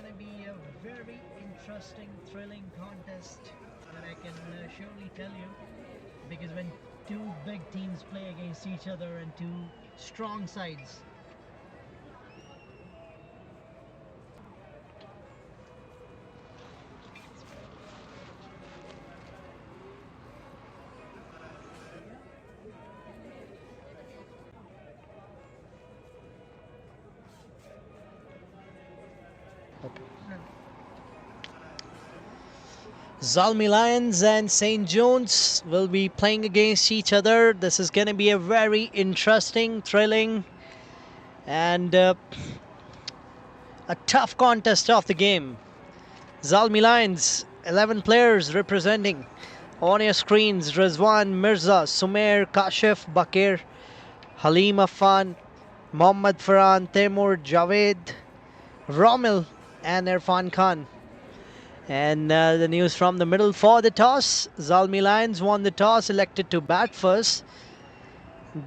to be a very interesting, thrilling contest that I can surely tell you. Because when two big teams play against each other and two strong sides, Zalmi Lions and St. John's will be playing against each other. This is going to be a very interesting, thrilling, and a tough contest of the game. Zalmi Lions, 11 players representing. On your screens, Rizwan, Mirza, Sumer, Kashif, Bakir, Halim Affan, Mohammad Farhan, Temur, Javed, Romil, and Irfan Khan. And the news from the middle for the toss. Zalmi Lions won the toss, elected to bat first.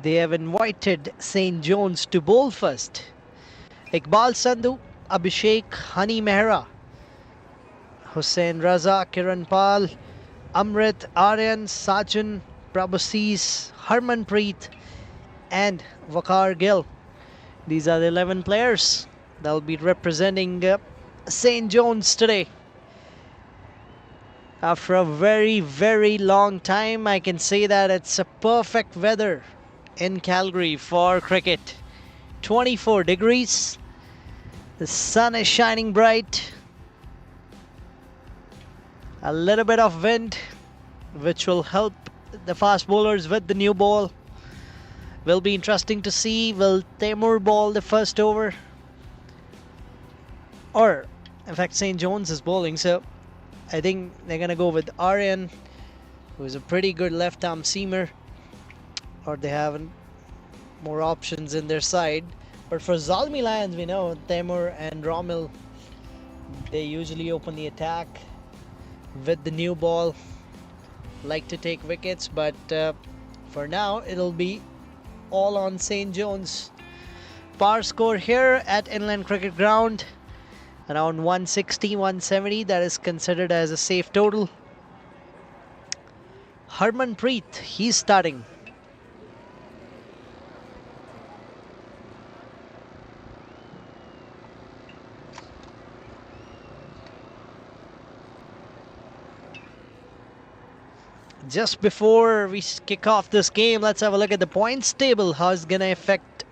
They have invited St. John's to bowl first. Iqbal Sandhu, Abhishek, Hani Mehra, Hussain Raza, Kiran Pal, Amrit, Aryan, Sachin, Prabhusis, Harmanpreet, and Waqar Gill. These are the 11 players that will be representing St. John's today. After a very, very long time, I can say that it's a perfect weather in Calgary for cricket. 24 degrees. The sun is shining bright. A little bit of wind, which will help the fast bowlers with the new ball. Will be interesting to see. Will Temur bowl the first over? Or, in fact, St. John's is bowling, so I think they're going to go with Aryan, who is a pretty good left-arm seamer. Or they have more options in their side. But for Zalmi Lions, we know Temur and Romil, they usually open the attack with the new ball. Like to take wickets, but for now, it'll be all on St. John's. Par score here at Inland Cricket Ground, around 160, 170. That is considered as a safe total. Harmanpreet, he's starting. Just before we kick off this game, let's have a look at the points table. How it's going to affect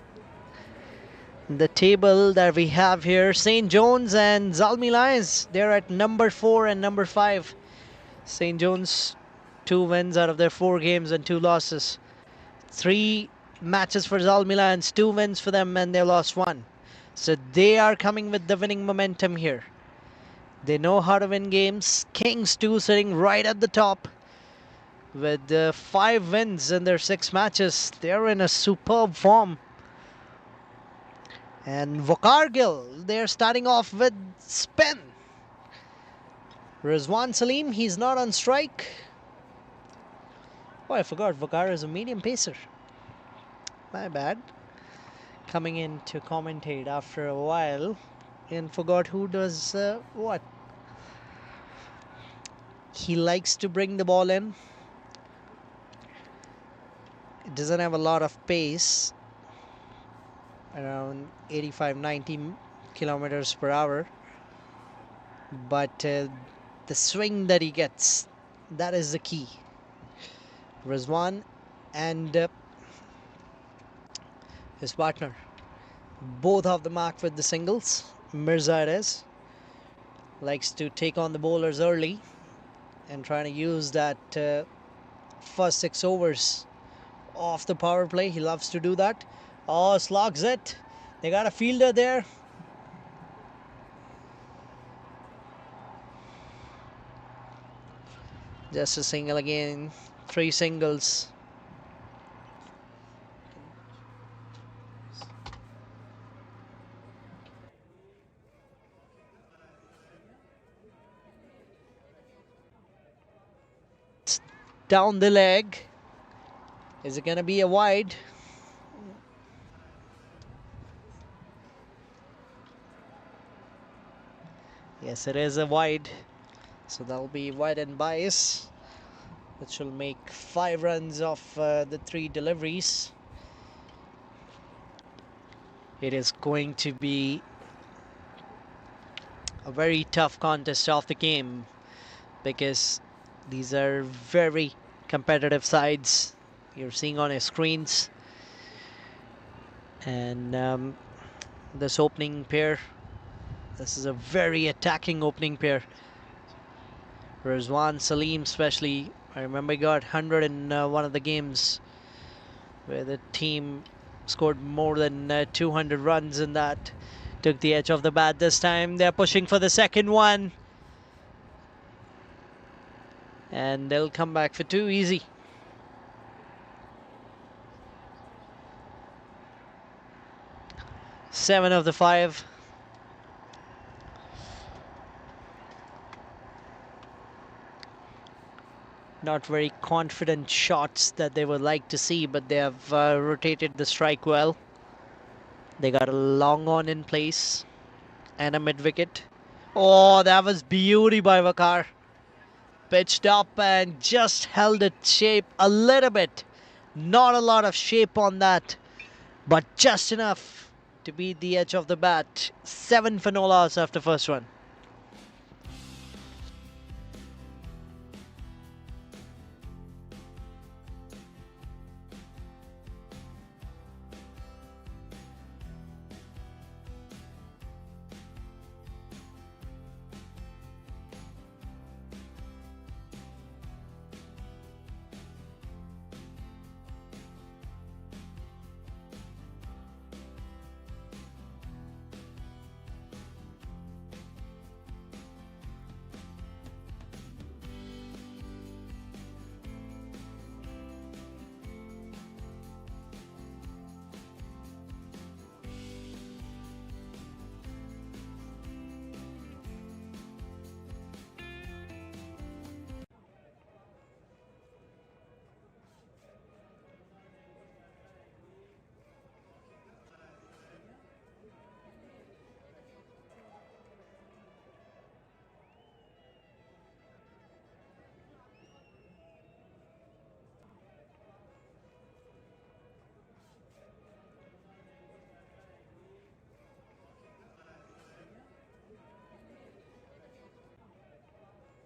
the table that we have here. St. John's and Zalmi Lions, they're at number 4 and number 5. St. John's, 2 wins out of their 4 games and 2 losses. 3 matches for Zalmi Lions, 2 wins for them, and they lost 1. So they are coming with the winning momentum here. They know how to win games. Kings too, sitting right at the top with 5 wins in their 6 matches. They're in a superb form. And Waqar Gill, they're starting off with spin. Rizwan Salim, he's not on strike. Oh, I forgot, Waqar is a medium pacer. My bad. Coming in to commentate after a while and forgot who does what. He likes to bring the ball in. It doesn't have a lot of pace, around 85-90 kilometers per hour, but the swing that he gets, that is the key. Rizwan and his partner, both off the mark with the singles. Mirza it is, likes to take on the bowlers early and trying to use that first 6 overs off the power play. He loves to do that. Oh, slogs it. They got a fielder there. Just a single again. 3 singles. Down the leg. Is it going to be a wide? Yes, it is a wide. So that'll be wide and bias, which will make 5 runs off the 3 deliveries. It is going to be a very tough contest of the game because these are very competitive sides you're seeing on your screens. And this opening pair, this is a very attacking opening pair. Rizwan Salim especially, I remember he got 100 in one of the games where the team scored more than 200 runs in that. Took the edge of the bat this time. They're pushing for the second one. And they'll come back for 2 easy. Seven of the 5. Not very confident shots that they would like to see, but they have rotated the strike well. They got a long on in place and a mid wicket. Oh, that was beauty by Vakar. Pitched up and just held its shape a little bit. Not a lot of shape on that, but just enough to beat the edge of the bat. 7 for no loss after first run.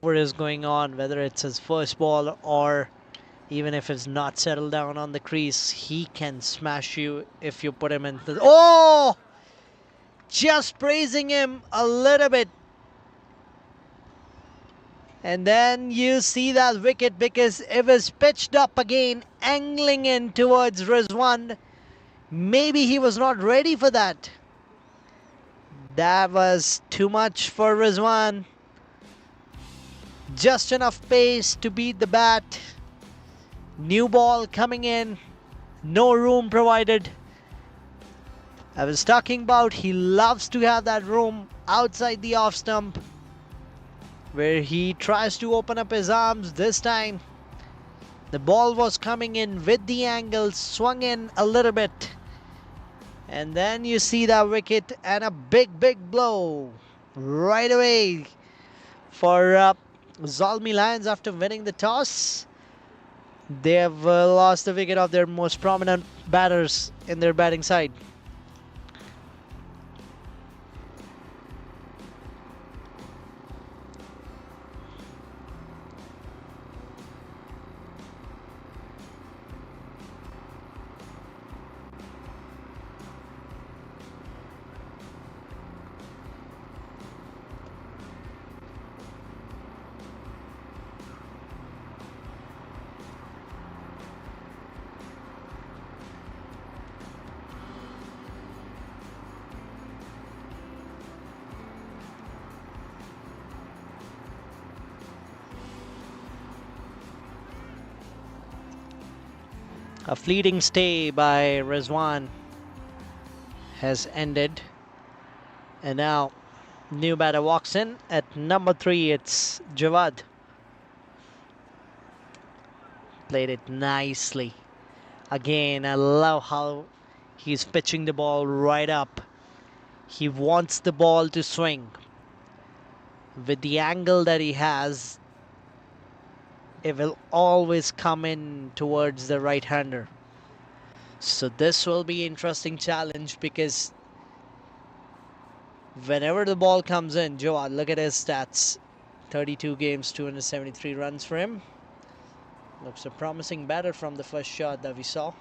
What is going on, whether it's his first ball or even if it's not settled down on the crease, he can smash you if you put him in the... Oh! Just praising him a little bit. And then you see that wicket because it was pitched up again, angling in towards Rizwan. Maybe he was not ready for that. That was too much for Rizwan. Just enough pace to beat the bat. New ball coming in. No room provided. I was talking about he loves to have that room outside the off stump where he tries to open up his arms. This time the ball was coming in with the angle, swung in a little bit, and then you see that wicket and a big blow right away for Zalmi Lions after winning the toss. They have lost the wicket of their most prominent batters in their batting side. A fleeting stay by Rizwan has ended. And now new batter walks in at number 3. It's Javad. Played it nicely. Again, I love how he's pitching the ball right up. He wants the ball to swing. with the angle that he has, it will always come in towards the right-hander. So this will be an interesting challenge, because whenever the ball comes in, Jawad, look at his stats. 32 games, 273 runs for him. Looks a promising batter from the first shot that we saw.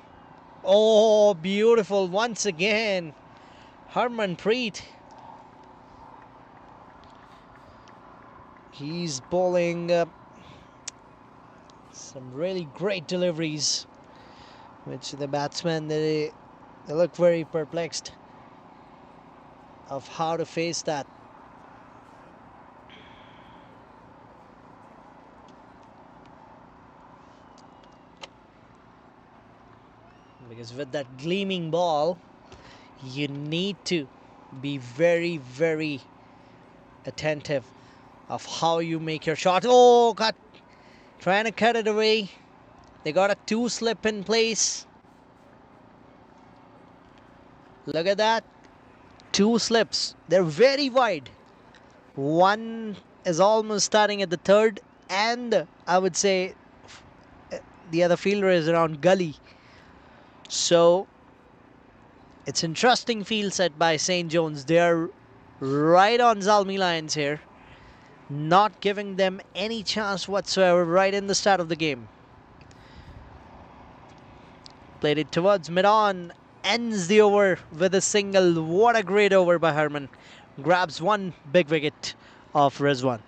Oh, beautiful once again. Harmanpreet. He's bowling some really great deliveries, which the batsmen, they look very perplexed of how to face that. Because with that gleaming ball, you need to be very, very attentive of how you make your shot. Oh, cut! Trying to cut it away. They got a 2 slip in place. Look at that. 2 slips. They're very wide. One is almost starting at the third, and I would say the other fielder is around gully. So it's interesting field set by St. John's. They're right on Zalmi lines here, not giving them any chance whatsoever right in the start of the game. Played it towards mid-on, ends the over with a single. What a great over by Harman. Grabs one big wicket of Rizwan.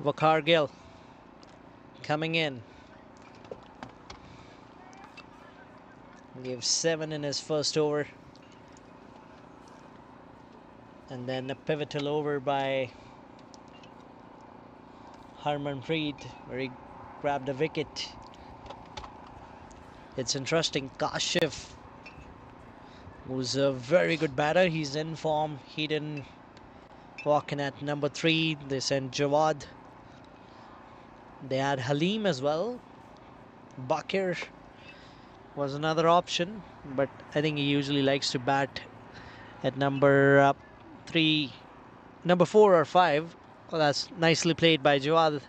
Waqar Gill coming in. Gave 7 in his first over. And then a pivotal over by Harmanpreet, where he grabbed a wicket. It's interesting. Kashif, who's a very good batter. He's in form. He didn't walk in at number 3. They sent Jawad. They had Halim as well. Bakir was another option, but I think he usually likes to bat at number 3, number 4 or 5. Well, that's nicely played by Jawad.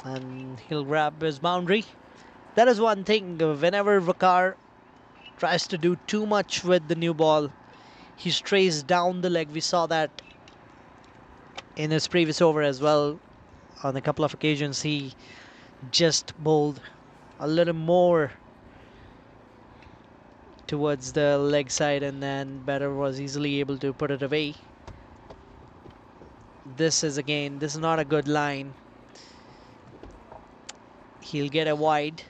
And he'll grab his boundary. That is one thing. Whenever Waqar tries to do too much with the new ball, he strays down the leg. We saw that in his previous over as well. On a couple of occasions, he just bowled a little more towards the leg side, and then batter was easily able to put it away. This is not a good line. He'll get a wide.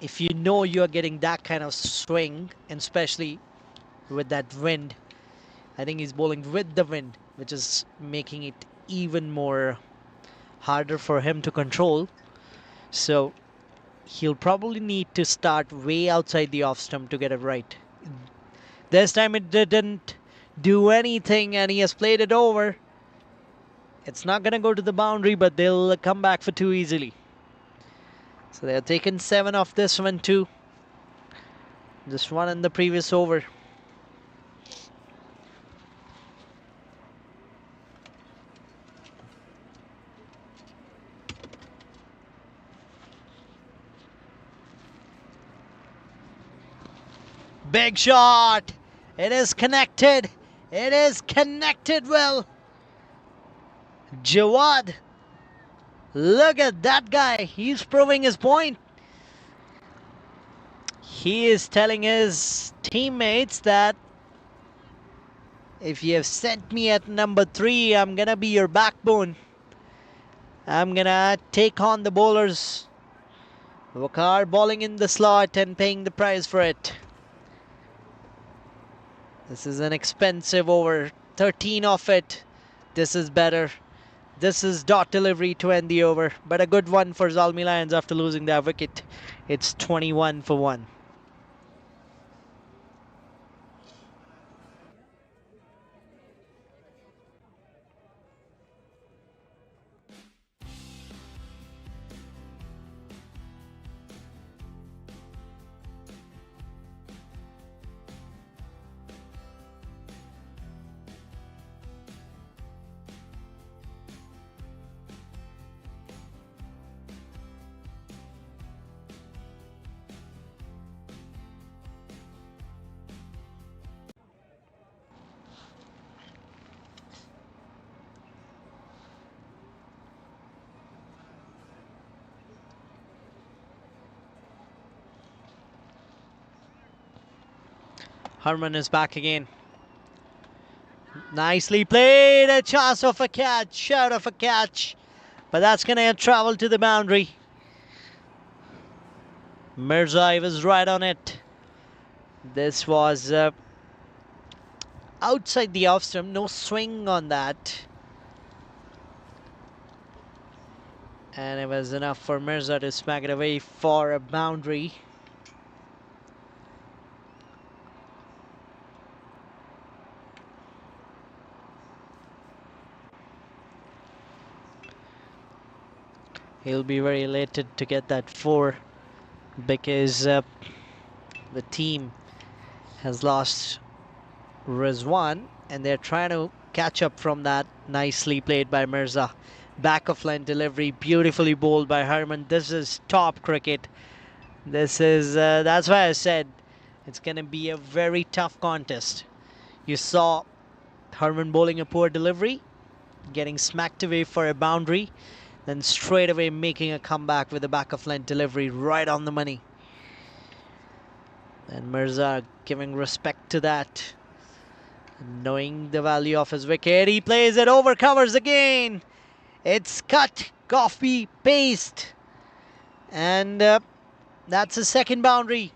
If you know you're getting that kind of swing, and especially with that wind, I think he's bowling with the wind, which is making it even more harder for him to control. So he'll probably need to start way outside the off stump to get it right. This time it didn't do anything, and he has played it over. It's not going to go to the boundary, but they'll come back for 2 easily. So they're taking 7 off this one too. Just one in the previous over. Big shot. It is connected. It is connected well. Jawad Look at that guy. He's proving his point. He is telling his teammates that if you have sent me at number 3, I'm gonna be your backbone. I'm gonna take on the bowlers. Wakar bowling in the slot and paying the price for it. This is an expensive over. 13 off it. This is better. This is dot delivery to end the over. But a good one for Zalmi Lions after losing that wicket. It's 21 for 1. Harman is back again. Nicely played. A chance of a catch. Shot of a catch. But that's going to travel to the boundary. Mirza was right on it. This was outside the off stump. No swing on that. And it was enough for Mirza to smack it away for a boundary. He'll be very elated to get that 4 because the team has lost Rizwan and they're trying to catch up from that. Nicely played by Mirza. Back of line delivery, beautifully bowled by Harman. This is top cricket. This is, that's why I said it's going to be a very tough contest. You saw Harman bowling a poor delivery, getting smacked away for a boundary, then straight away making a comeback with a back of line delivery right on the money. And Mirza giving respect to that, knowing the value of his wicket. He plays it over, covers again. It's cut, copy, paste. And that's a second boundary.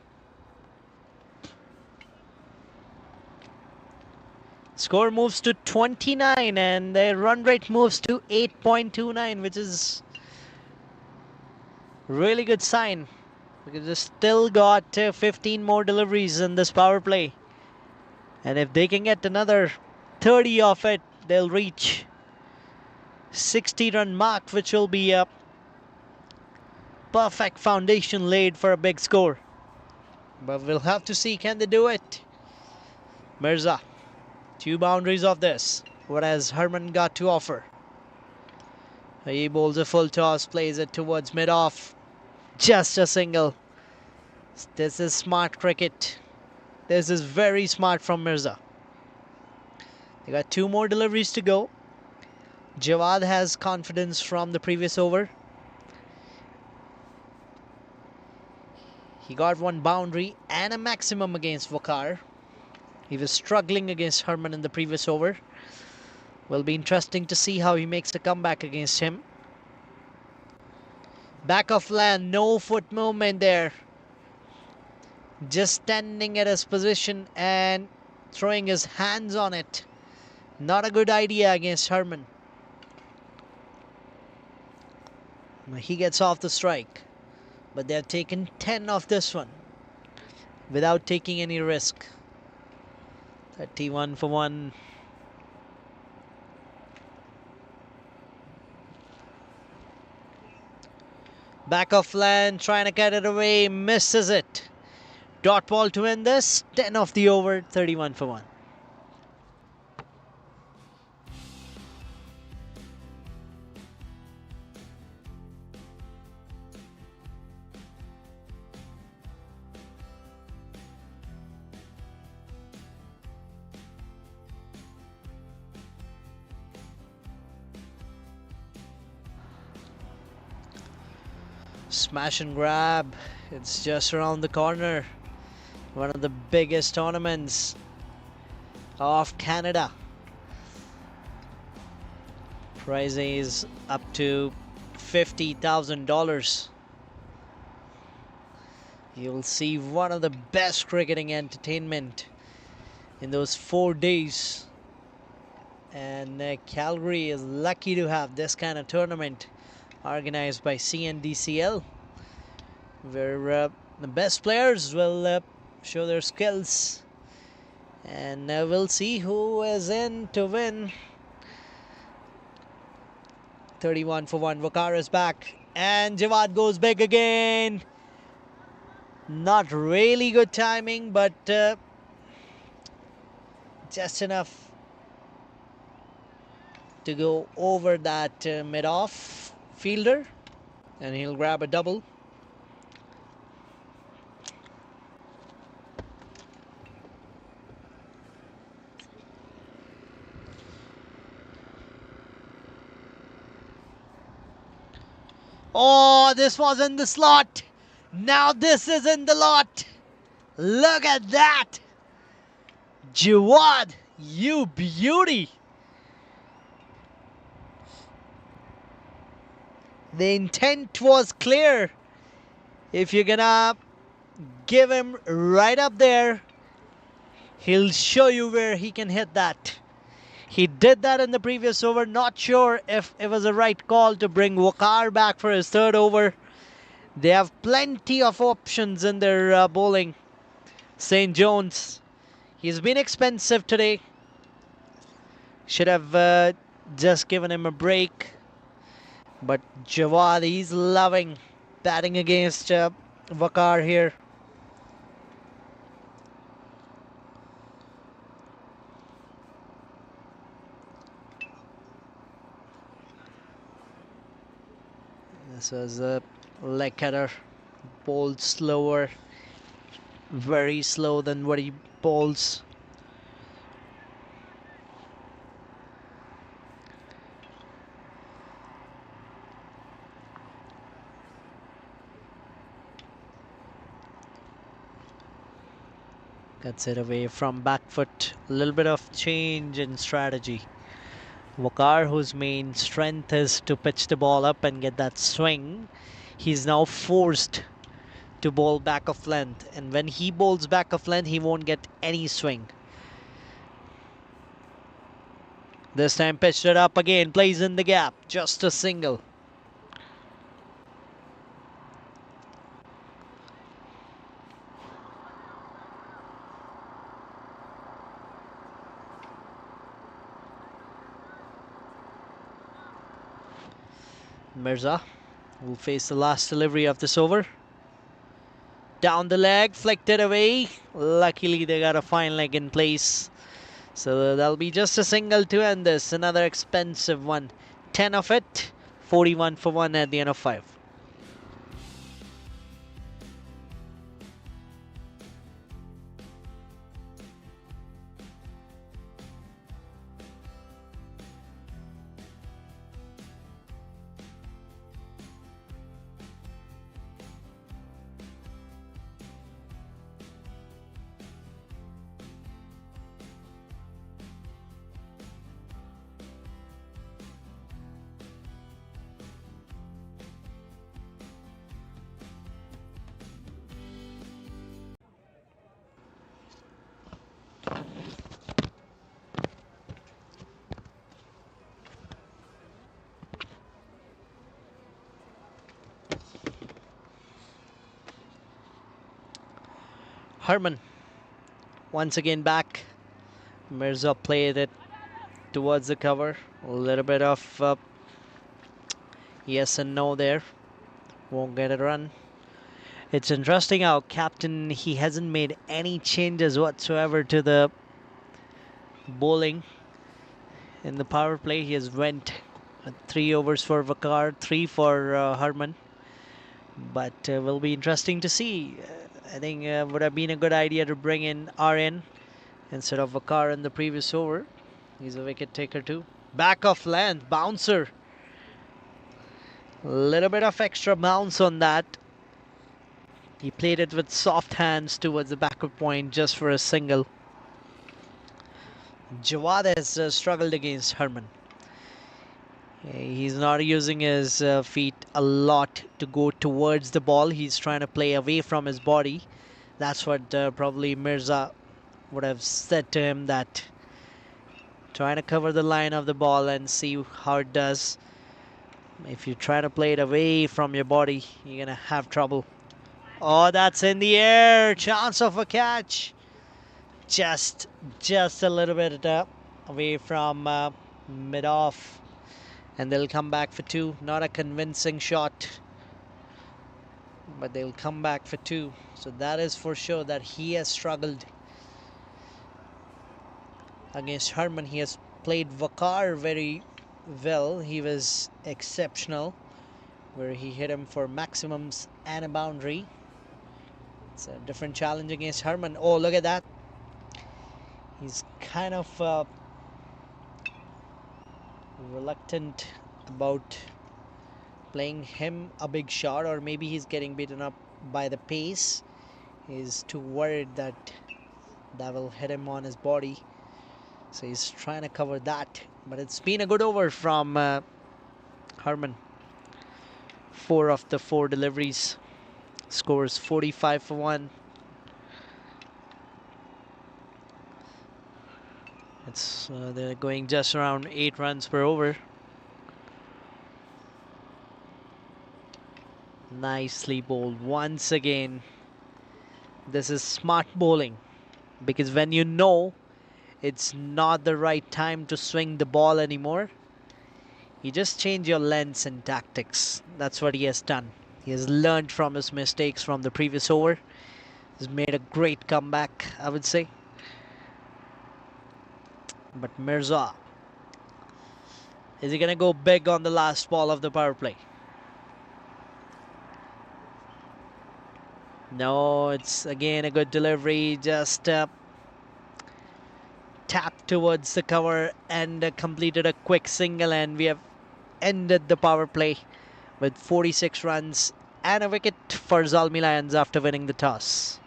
Score moves to 29 and their run rate moves to 8.29, which is really good sign because they still got 15 more deliveries in this power play. And if they can get another 30 off it, they'll reach 60-run mark, which will be a perfect foundation laid for a big score. But we'll have to see, can they do it? Mirza, 2 boundaries of this. What has Harman got to offer? He bowls a full toss, plays it towards mid-off. Just a single. This is smart cricket. This is very smart from Mirza. They got 2 more deliveries to go. Jawad has confidence from the previous over. He got 1 boundary and a maximum against Wakar. He was struggling against Harman in the previous over. Will be interesting to see how he makes a comeback against him. Back of land, no foot movement there. Just standing at his position and throwing his hands on it. Not a good idea against Harman. He gets off the strike. But they're taking 10 off this one without taking any risk. 31 for 1. Back of land, trying to get it away, misses it. Dot ball to end this. 10 off the over, 31 for 1. Smash and grab. It's just around the corner. One of the biggest tournaments of Canada. Prize is up to $50,000. You'll see one of the best cricketing entertainment in those 4 days. And Calgary is lucky to have this kind of tournament organized by C&DCL, where the best players will show their skills, and we'll see who is in to win. 31 for 1. Waqar is back, and Jawad goes big again. Not really good timing, but just enough to go over that mid-off fielder, and he'll grab a double. Oh, this was in the slot. Now this is in the lot. Look at that. Jawad, you beauty. The intent was clear. If you're gonna give him right up there, he'll show you where he can hit that. He did that in the previous over. Not sure if it was the right call to bring Waqar back for his third over. They have plenty of options in their bowling. St. Jones, he's been expensive today. Should have just given him a break. But Jawad, he's loving batting against Waqar here. This was a leg cutter, bowled slower, very slow than what he bowls. Gets it away from back foot. A little bit of change in strategy. Waqar, whose main strength is to pitch the ball up and get that swing, he's now forced to bowl back of length. And when he bowls back of length, he won't get any swing. This time pitched it up again, plays in the gap, just a single. Mirza will face the last delivery of this over. Down the leg, flicked it away. Luckily, they got a fine leg in place. So that'll be just a single to end this. Another expensive one. 10 of it. 41 for 1 at the end of 5. Harman once again back. Mirza played it towards the cover. A little bit of yes and no there. Won't get a run. It's interesting how captain, he hasn't made any changes whatsoever to the bowling. In the power play, he has went 3 overs for Waqar, 3 for Harman. But will be interesting to see. I think would have been a good idea to bring in RN instead of Waqar in the previous over. He's a wicket taker too. Back of length, bouncer. A little bit of extra bounce on that. He played it with soft hands towards the backward point just for a single. Jawad has struggled against Herman. He's not using his feet a lot to go towards the ball. He's trying to play away from his body. That's what probably Mirza would have said to him, that trying to cover the line of the ball and see how it does. If you try to play it away from your body, you're going to have trouble. Oh, that's in the air. Chance of a catch. Just a little bit away from mid-off. And they'll come back for two. Not a convincing shot, but they'll come back for two. So that is for sure that he has struggled against Herman. He has played Vakar very well. He was exceptional, where he hit him for maximums and a boundary. It's a different challenge against Herman. Oh, look at that. He's kind of reluctant about playing him a big shot, or maybe he's getting beaten up by the pace. He's too worried that will hit him on his body, so he's trying to cover that. But it's been a good over from Herman. 4 of the 4 deliveries, scores 45 for 1. It's they're going just around 8 runs per over. Nicely bowled once again. This is smart bowling, because when you know it's not the right time to swing the ball anymore, you just change your lengths and tactics. That's what he has done. He has learned from his mistakes from the previous over. He's made a great comeback, I would say. But Mirza, is he going to go big on the last ball of the power play? No, it's again a good delivery. Just tapped towards the cover and completed a quick single, and we have ended the power play with 46 runs and a wicket for Zalmi Lions after winning the toss.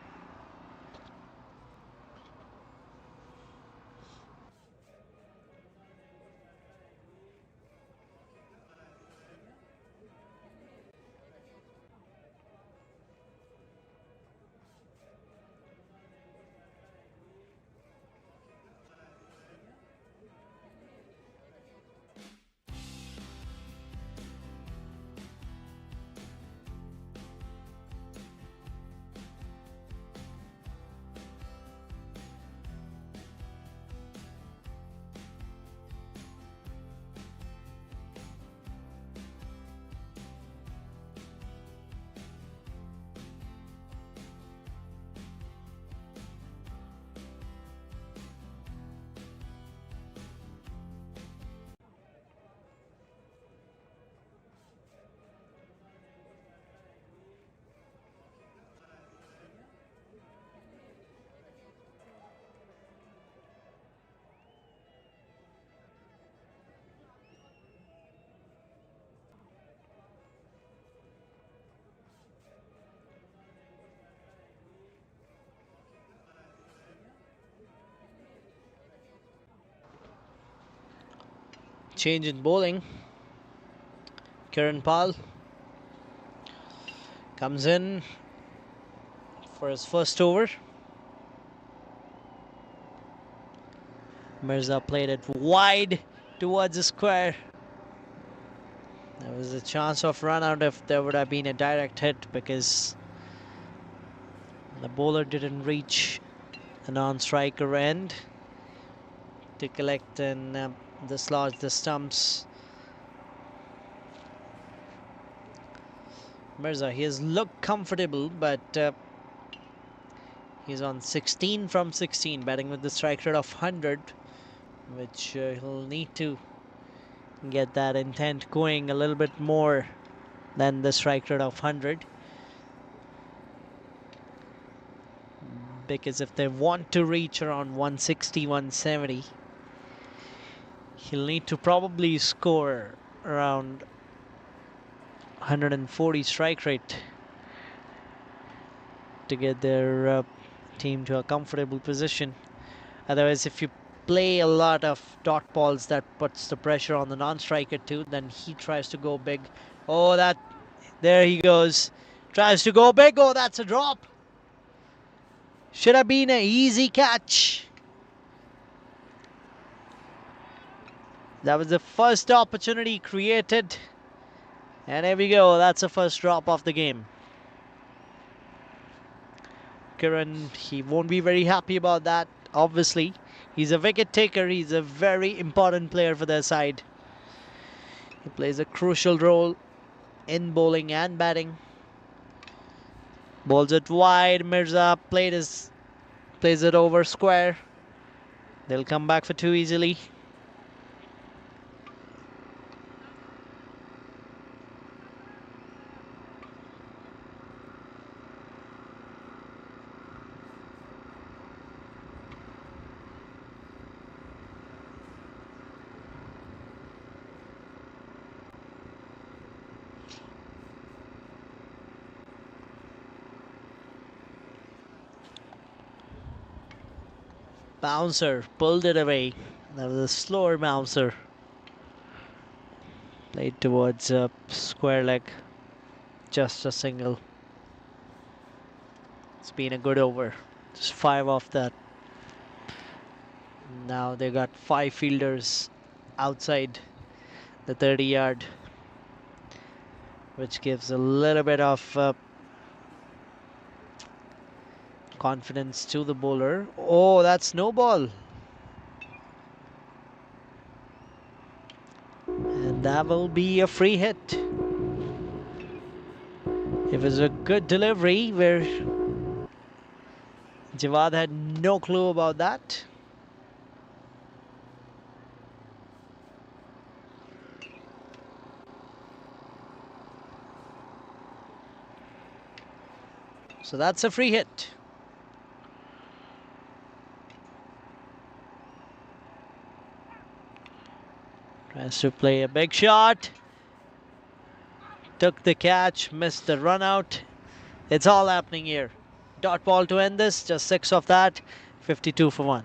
Change in bowling. Kiran Pal comes in for his first over. Mirza played it wide towards the square. There was a chance of run out if there would have been a direct hit, because the bowler didn't reach the non-striker end to collect and dislodge the stumps. Mirza, he has looked comfortable, but he's on 16 from 16, batting with the strike rate of 100, which he'll need to get that intent going a little bit more than the strike rate of 100. Because if they want to reach around 160, 170, he'll need to probably score around 140 strike rate to get their team to a comfortable position. Otherwise, if you play a lot of dot balls, that puts the pressure on the non-striker too. Then he tries to go big. Oh, there he goes. Tries to go big. Oh, that's a drop. Should have been an easy catch. That was the first opportunity created. And there we go. That's the first drop of the game. Kiran, he won't be very happy about that, obviously. He's a wicket taker. He's a very important player for their side. He plays a crucial role in bowling and batting. Bowls it wide. Mirza plays it over square. They'll come back for two easily. Bouncer pulled it away. That was a slower bouncer. Played towards a square leg. Just a single. It's been a good over. Just 5 off that. Now they got 5 fielders outside the 30-yard, which gives a little bit of confidence to the bowler. Oh, that's no ball. And that will be a free hit. It was a good delivery where Jawad had no clue about that. So that's a free hit. Tries to play a big shot. Took the catch, missed the run out. It's all happening here. Dot ball to end this, just 6 of that, 52 for 1.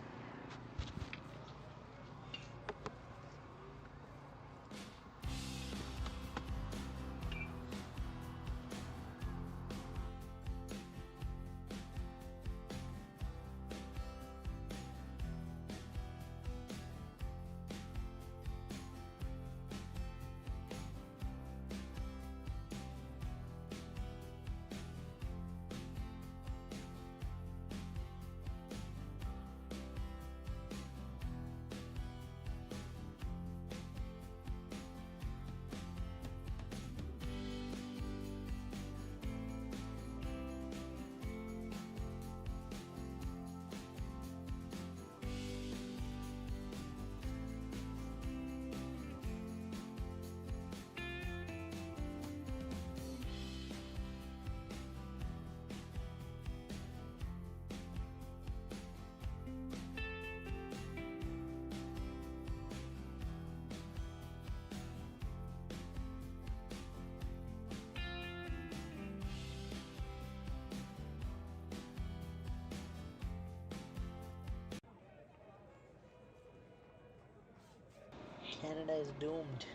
Canada is doomed.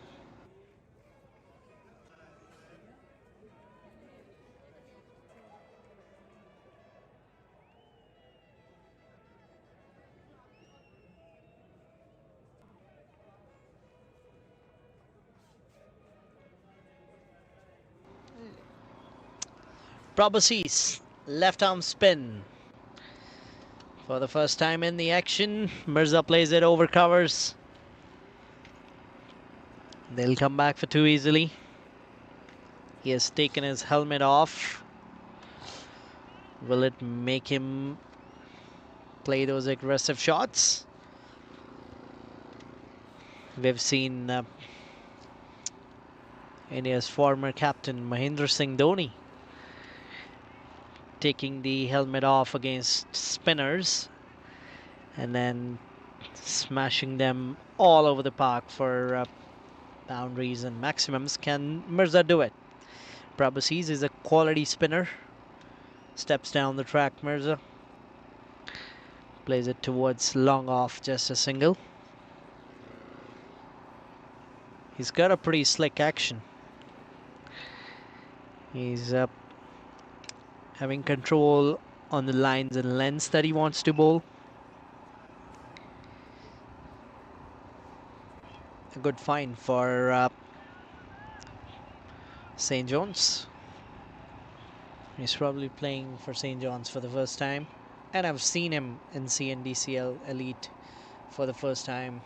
Proboscis, left arm spin. For the first time in the action, Mirza plays it over covers. They'll come back for two easily. He has taken his helmet off. Will it make him play those aggressive shots? We've seen India's former captain Mahendra Singh Dhoni taking the helmet off against spinners and then smashing them all over the park for boundaries and maximums. Can Mirza do it? Prabhasi's is a quality spinner. Steps down the track, Mirza. Plays it towards long off, just a single. He's got a pretty slick action. He's having control on the lines and lengths that he wants to bowl. A good find for St. John's. He's probably playing for St. John's for the first time. And I've seen him in C&DCL Elite for the first time.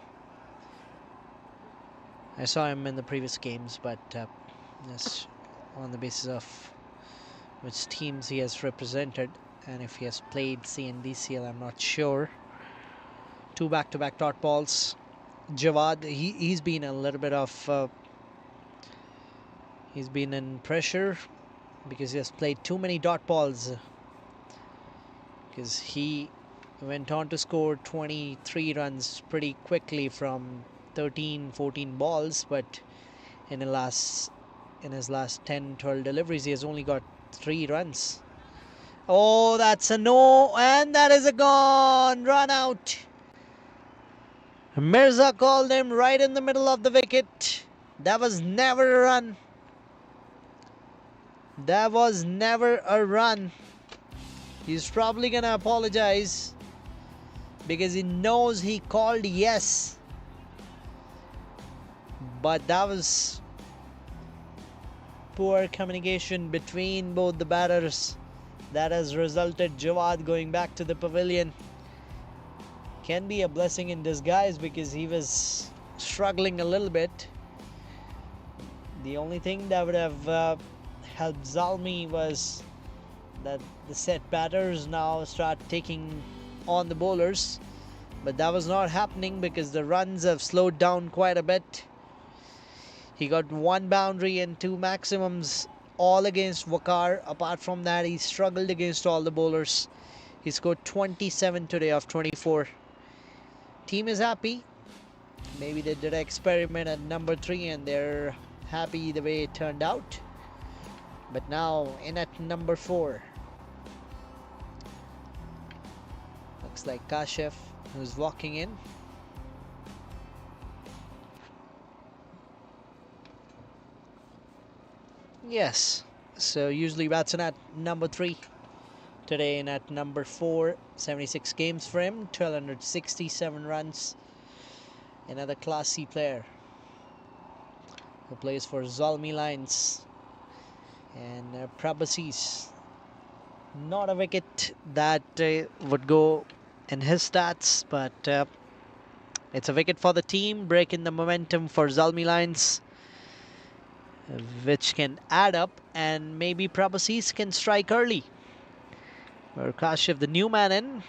I saw him in the previous games, but just on the basis of which teams he has represented and if he has played C&DCL, I'm not sure. 2 back-to-back dot balls. Jawad, he's been a little bit of he's been in pressure because he has played too many dot balls, because he went on to score 23 runs pretty quickly from 13-14 balls, but in his last 10-12 deliveries he has only got 3 runs. Oh, that's a no, and that is a gone run out. Mirza called him right in the middle of the wicket. That was never a run. That was never a run. He's probably gonna apologize because he knows he called yes. But that was poor communication between both the batters. That has resulted Jawad going back to the pavilion. Can be a blessing in disguise because he was struggling a little bit. The only thing that would have helped Zalmi was that the set batters now start taking on the bowlers, but that was not happening because the runs have slowed down quite a bit. He got 1 boundary and 2 maximums, all against Waqar. Apart from that, he struggled against all the bowlers. He scored 27 today of 24. Team is happy. Maybe they did an experiment at number 3 and they're happy the way it turned out. But now in at number 4. Looks like Kashif, who's walking in. Yes, so usually bats in at number 3. Today in at number 4, 76 games for him, 1267 runs. Another Class C player who plays for Zalmi Lions. And Prabhasi's not a wicket that would go in his stats, but it's a wicket for the team, breaking the momentum for Zalmi Lions, which can add up, and maybe Prabhasi's can strike early. Or Kashif, the new man in,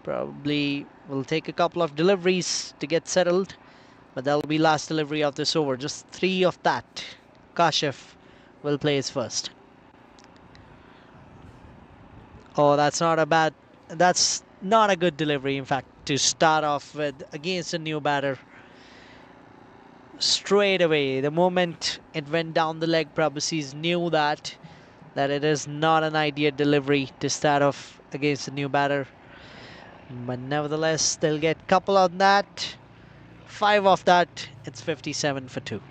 probably will take a couple of deliveries to get settled, but that'll be last delivery of this over. Just 3 of that. Kashif will play his first. Oh, that's not a good delivery, in fact, to start off with against a new batter. Straight away, the moment it went down the leg, Prabhasi's knew that it is not an ideal delivery to start off against a new batter. But nevertheless, they'll get a couple on that. 5 of that, it's 57 for 2.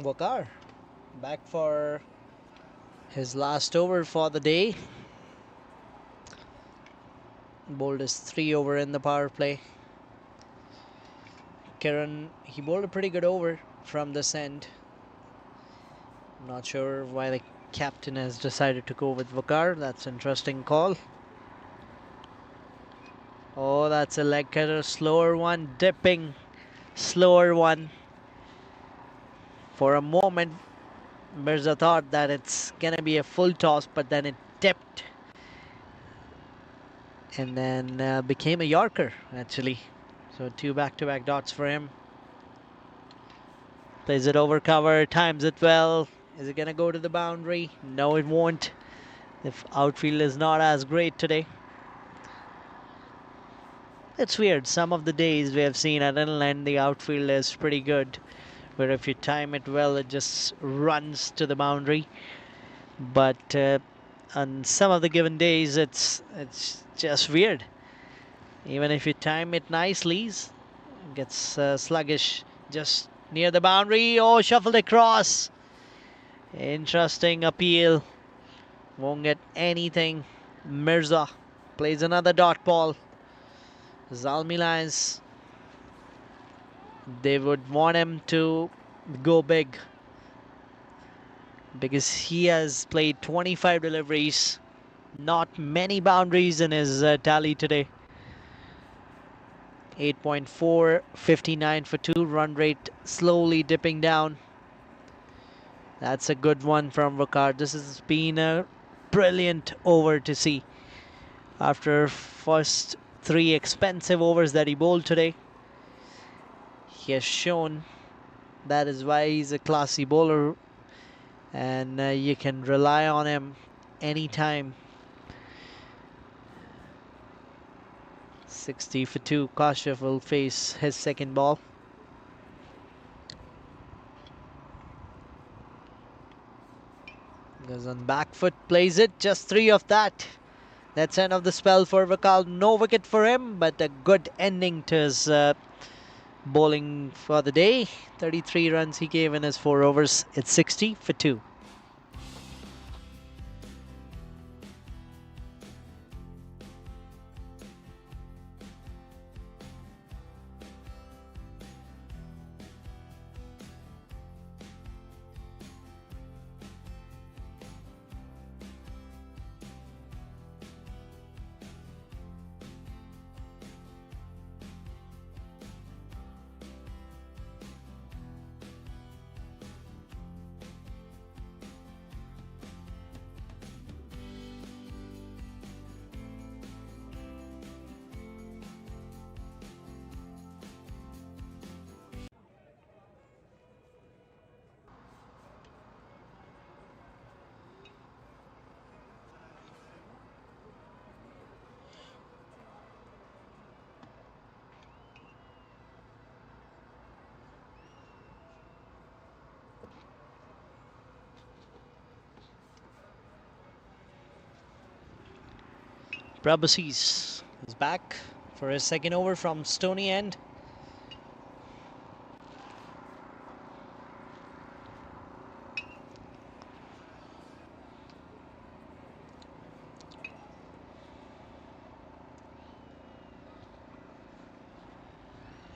Waqar back for His last over for the day. Bowled his 3 over in the power play. Kiran, he bowled a pretty good over from this end. Not sure why the captain has decided to go with Vakar. That's an interesting call. Oh, that's a leg cutter, slower one, dipping, slower one. For a moment, Mirza thought that it's gonna be a full toss, but then it dipped and then became a Yorker actually. So 2 back-to-back dots for him. Plays it over cover, times it well. Is it gonna go to the boundary? No, it won't. The outfield is not as great today. It's weird. Some of the days we have seen at inland, the outfield is pretty good, where if you time it well, it just runs to the boundary. But on some of the given days, it's just weird. Even if you time it nicely, it gets sluggish just near the boundary. Oh, shuffled across. Interesting appeal. Won't get anything. Mirza plays another dot ball. Zalmi Lions, they would want him to go big because he has played 25 deliveries. Not many boundaries in his tally today. 8.4, 59 for 2. Run rate slowly dipping down. That's a good one from Vakar. This has been a brilliant over to see. After first 3 expensive overs that he bowled today, he has shown that is why he's a classy bowler, and you can rely on him anytime. 60 for 2. Kashif will face his second ball. Goes on back foot, plays it, just 3 of that. That's end of the spell for Vakal. No wicket for him, but a good ending to his bowling for the day. 33 runs he gave in his 4 overs. It's 60 for 2. Prabhusis is back for his second over from Stony End.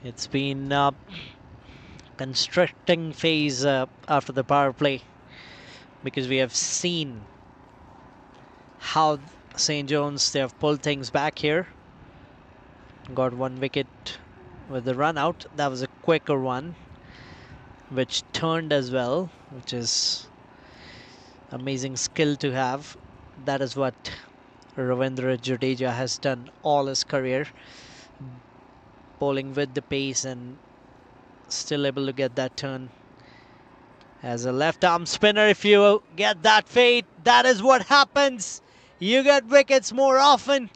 It's been a constricting phase after the power play, because we have seen how St. John's, they have pulled things back here. Got 1 wicket with the run out. That was a quicker one, which turned as well, which is amazing skill to have. That is what Ravindra Jadeja has done all his career, bowling with the pace and still able to get that turn. As a left arm spinner, if you get that fade, that is what happens. You get wickets more often.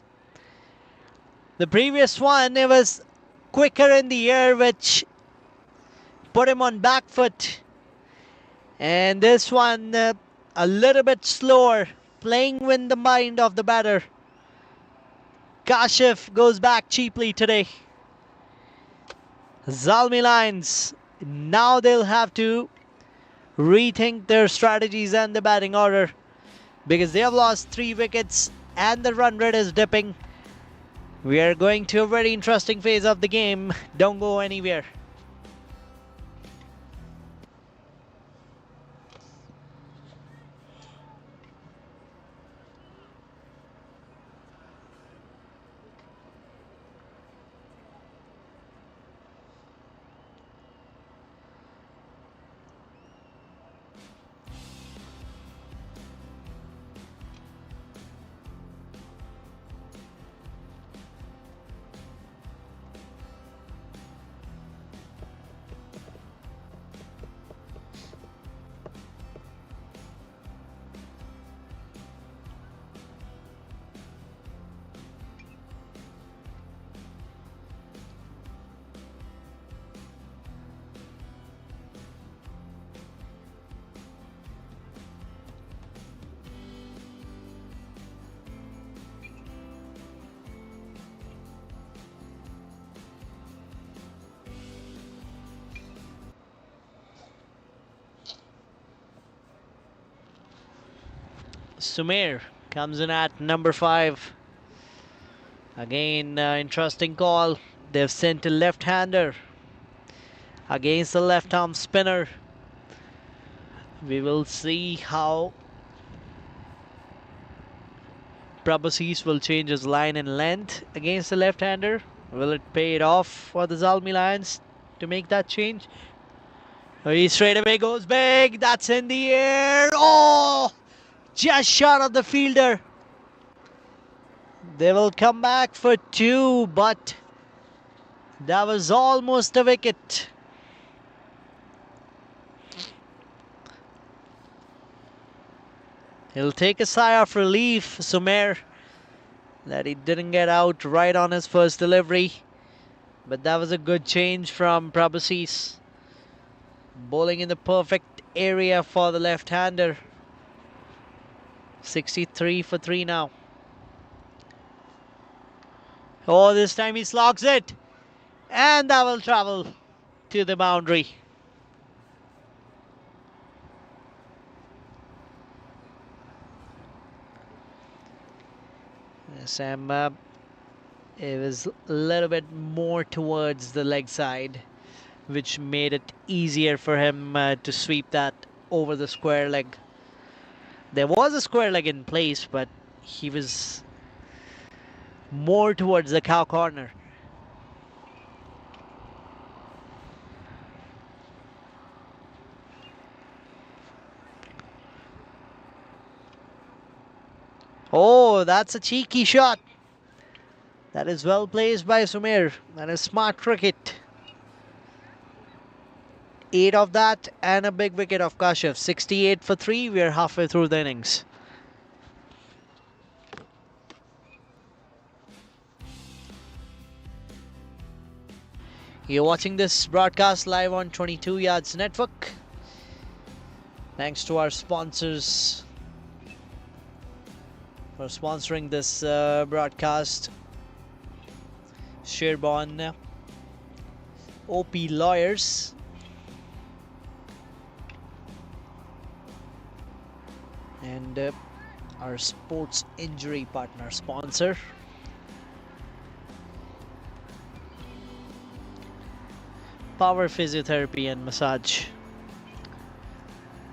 The previous one, it was quicker in the air, which put him on back foot. And this one, a little bit slower, playing with the mind of the batter. Kashif goes back cheaply today. Zalmi Lions, now they'll have to rethink their strategies and the batting order. because they have lost 3 wickets and the run rate is dipping. We are going to a very interesting phase of the game. Don't go anywhere. Sumer comes in at number 5. Again, interesting call. They've sent a left-hander against the left-arm spinner. We will see how Prabhasis will change his line and length against the left-hander. Will it pay it off for the Zalmi Lions to make that change? He straight away goes big. That's in the air. Oh! Just short of the fielder. They will come back for 2, but that was almost a wicket. He'll take a sigh of relief, Sumer, that he didn't get out right on his first delivery. But that was a good change from Prabhasis. Bowling in the perfect area for the left-hander. 63 for 3 now. Oh, this time he slogs it. And that will travel to the boundary. Sam, it was a little bit more towards the leg side, which made it easier for him to sweep that over the square leg. There was a square leg in place, but he was more towards the cow corner. Oh, that's a cheeky shot. That is well placed by Sumer. That is smart cricket. 8 of that and a big wicket of Kashif. 68 for 3. We are halfway through the innings. You're watching this broadcast live on 22 Yards Network. Thanks to our sponsors for sponsoring this broadcast. Sherborne, OP Lawyers, and our sports injury partner sponsor, Power Physiotherapy and Massage.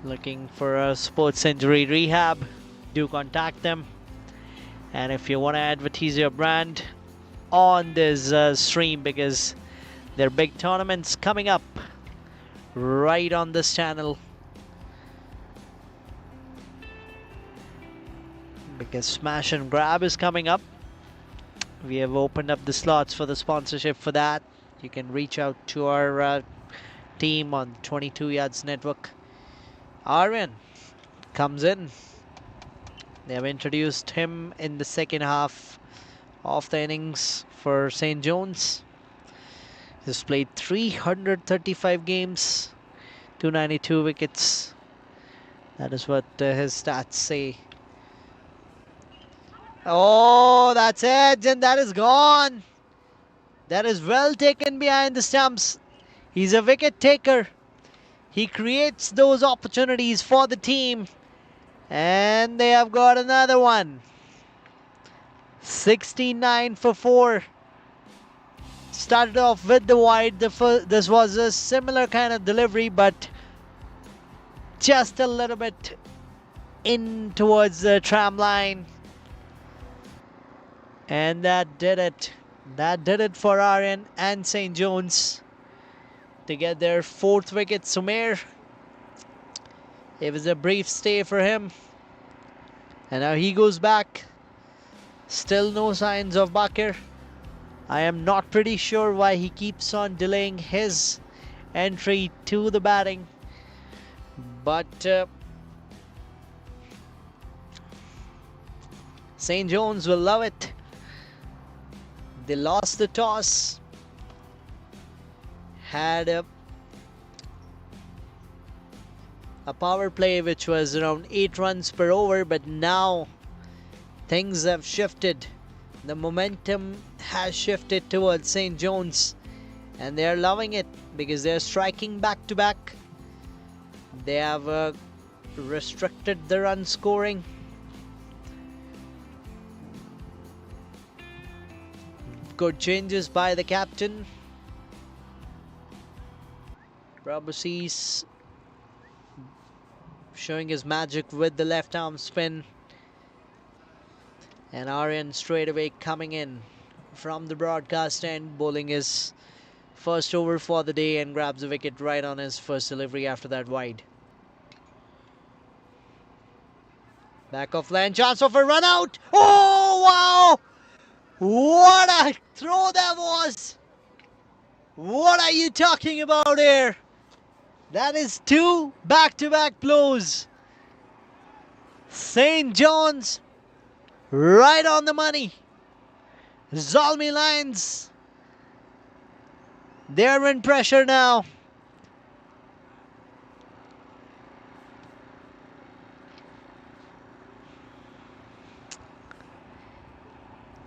Looking for a sports injury rehab? Do contact them. And if you want to advertise your brand on this stream, because there are big tournaments coming up right on this channel, because Smash and Grab is coming up. We have opened up the slots for the sponsorship for that. You can reach out to our team on 22 Yards Network. Aryan comes in. They have introduced him in the second half of the innings for St. John's. He's played 335 games, 292 wickets. That is what his stats say. Oh, that's it, and that is gone. That is well taken behind the stumps. He's a wicket taker. He creates those opportunities for the team, And they have got another one. 69 for 4. Started off with the wide. This was a similar kind of delivery, but just a little bit in towards the tram line. And that did it. That did it for Aryan and St. John's to get their 4th wicket. Sumer, it was a brief stay for him. And now he goes back. Still no signs of Bakir. I am not pretty sure why he keeps on delaying his entry to the batting. But St. John's will love it. They lost the toss. Had a power play which was around 8 runs per over, but now things have shifted. The momentum has shifted towards St. John's, and they are loving it because they are striking back to back. They have restricted the run scoring. Good changes by the captain. Robosis showing his magic with the left arm spin. And Aryan straight away coming in from the broadcast end, bowling his first over for the day and grabs a wicket right on his first delivery after that wide. Back off land, chance of a run out. Oh, wow! What a throw that was! What are you talking about here? That is 2 back-to-back blows. St. John's right on the money. Zalmi Lions, they're in pressure now.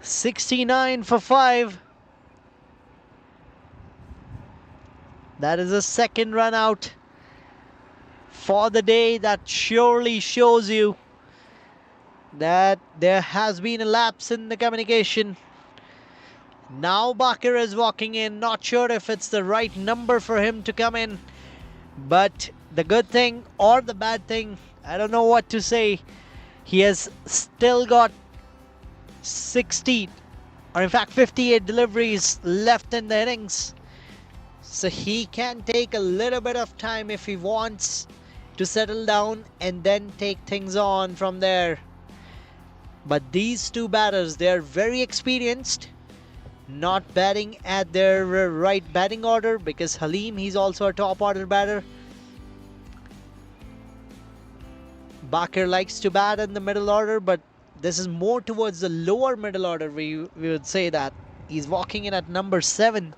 "69 for 5. That is a second run out for the day. That surely shows you that there has been a lapse in the communication. Now Bakir is walking in. Not sure if it's the right number for him to come in. But the good thing or the bad thing, I don't know what to say. He has still got 60, or in fact 58 deliveries left in the innings. So he can take a little bit of time if he wants to settle down and then take things on from there. But these two batters, they are very experienced, not batting at their right batting order, because Halim, he's also a top order batter. Bakir likes to bat in the middle order, but this is more towards the lower middle order. We would say that he's walking in at number 7.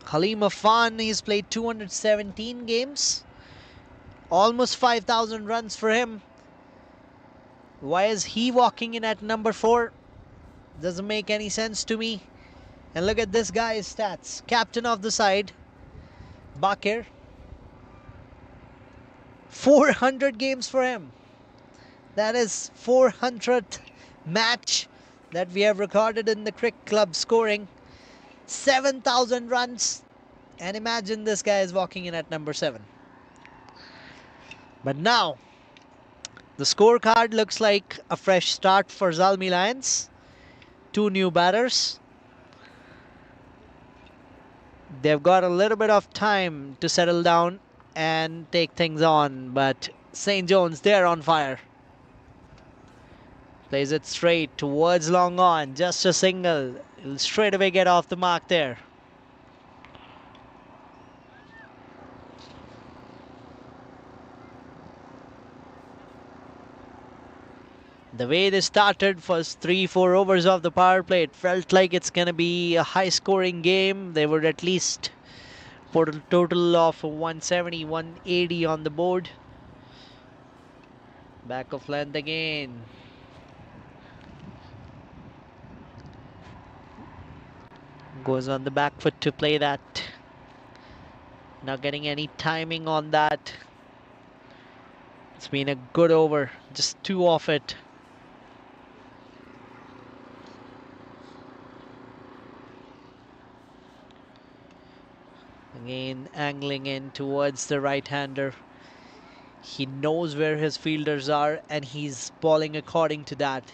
Halim Afan, he's played 217 games, almost 5,000 runs for him. Why is he walking in at number 4? Doesn't make any sense to me. And look at this guy's stats. Captain of the side, Bakir, 400 games for him. That is 400th match that we have recorded in the cricket club scoring. 7,000 runs, and imagine this guy is walking in at number 7. But now the scorecard looks like a fresh start for Zalmi Lions. 2 new batters. They've got a little bit of time to settle down and take things on, but St. John's, they're on fire. Plays it straight towards long on, just a single. He'll straight away get off the mark there. The way they started, first 3-4 overs of the power play, it felt like it's going to be a high scoring game. They would at least put a total of 170, 180 on the board. Back of length again. Goes on the back foot to play that. Not getting any timing on that. It's been a good over, just 2 off it. Again, angling in towards the right-hander. He knows where his fielders are and he's bowling according to that.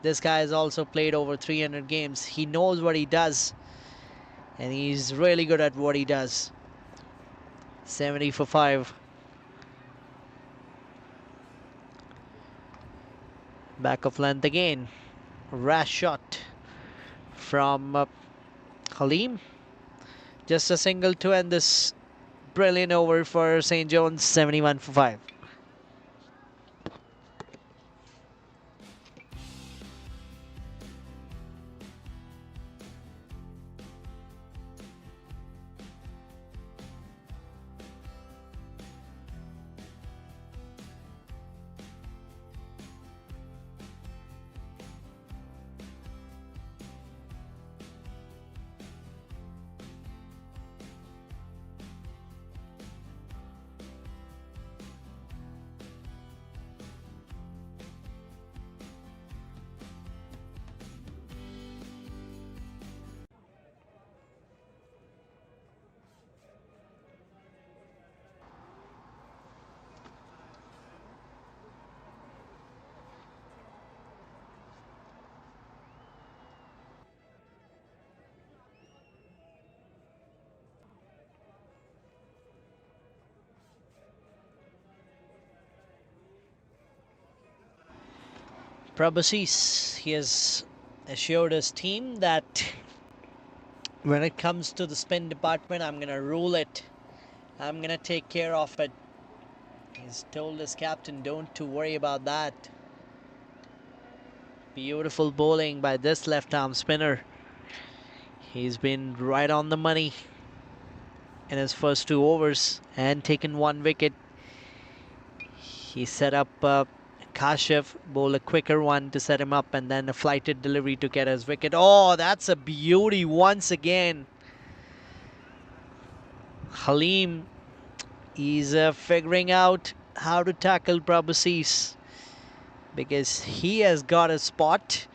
This guy has also played over 300 games. He knows what he does and he's really good at what he does. 70 for 5. Back of length again. Rash shot from Halim. Just a single to end this brilliant over for St. John's. 71 for 5. Prabhusis, he has assured his team that when it comes to the spin department, I'm going to rule it. I'm going to take care of it. He's told his captain, don't to worry about that. Beautiful bowling by this left-arm spinner. He's been right on the money in his first 2 overs and taken 1 wicket. He set up Kashif, bowl a quicker one to set him up, and then a flighted delivery to get his wicket. Oh, that's a beauty once again. Halim is figuring out how to tackle Prabhusis because he has got a spot,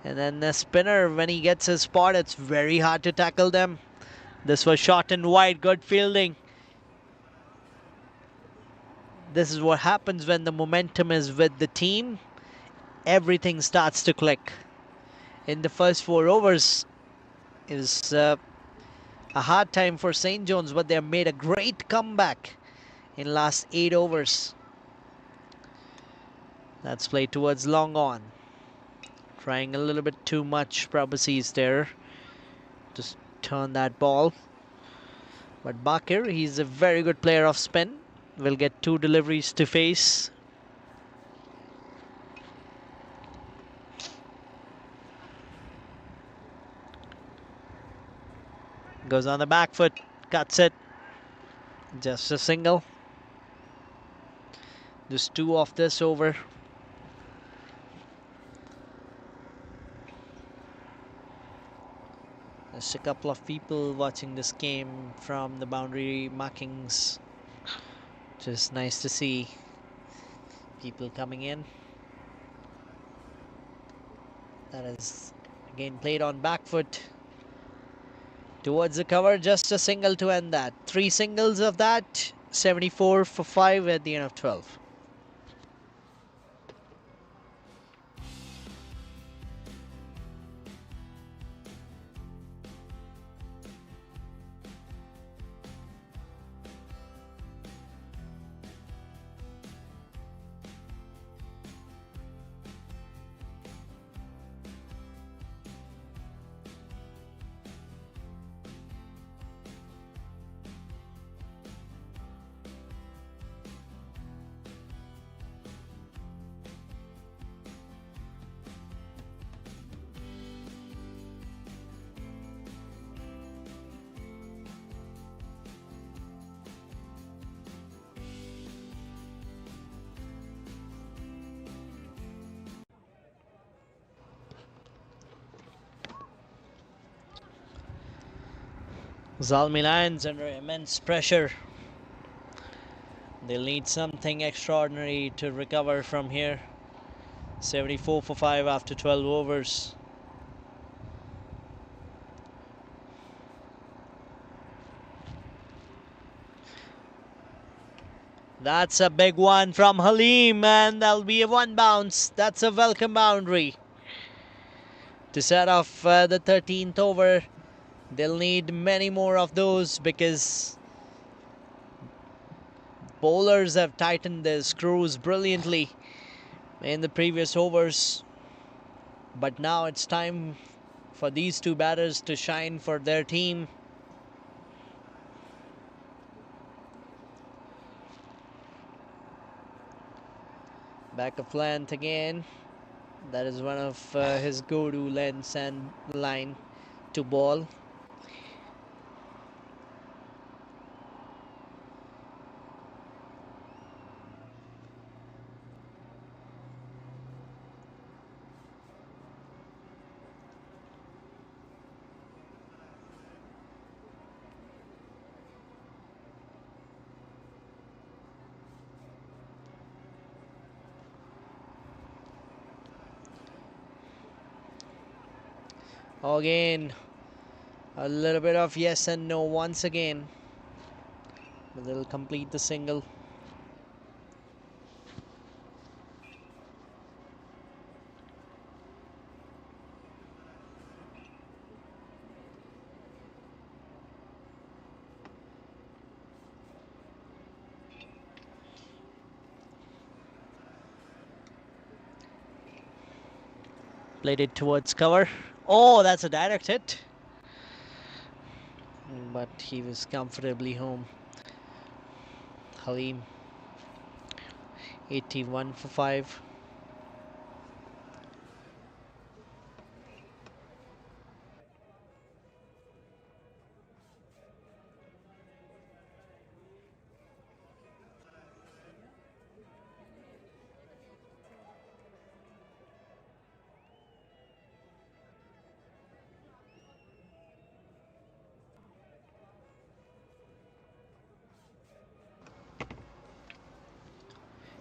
and then the spinner, when he gets his spot, it's very hard to tackle them. This was short and wide, good fielding. This is what happens when the momentum is with the team. Everything starts to click. In the first 4 overs, it was a hard time for St. John's, but they have made a great comeback in last 8 overs. That's played towards long on. Trying a little bit too much, Prabhusis there. Just turn that ball. But Bakir, he's a very good player of spin. Will get 2 deliveries to face. Goes on the back foot, cuts it. Just a single. Just 2 off this over. There's a couple of people watching this game from the boundary markings. Just nice to see people coming in. That is again played on back foot towards the cover. Just a single to end that. 3 singles of that. 74 for 5 at the end of 12. Zalmi Lions under immense pressure. They'll need something extraordinary to recover from here. 74 for 5 after 12 overs. That's a big one from Halim, and that'll be a one bounce. That's a welcome boundary. To set off the 13th over, they'll need many more of those because bowlers have tightened their screws brilliantly in the previous overs. But now it's time for these two batters to shine for their team. Back of length again. That is one of his go-to lengths and line to ball. Again, a little bit of yes and no once again. But they'll complete the single. Played it towards cover. Oh, that's a direct hit. But he was comfortably home. Halim, 81 for 5.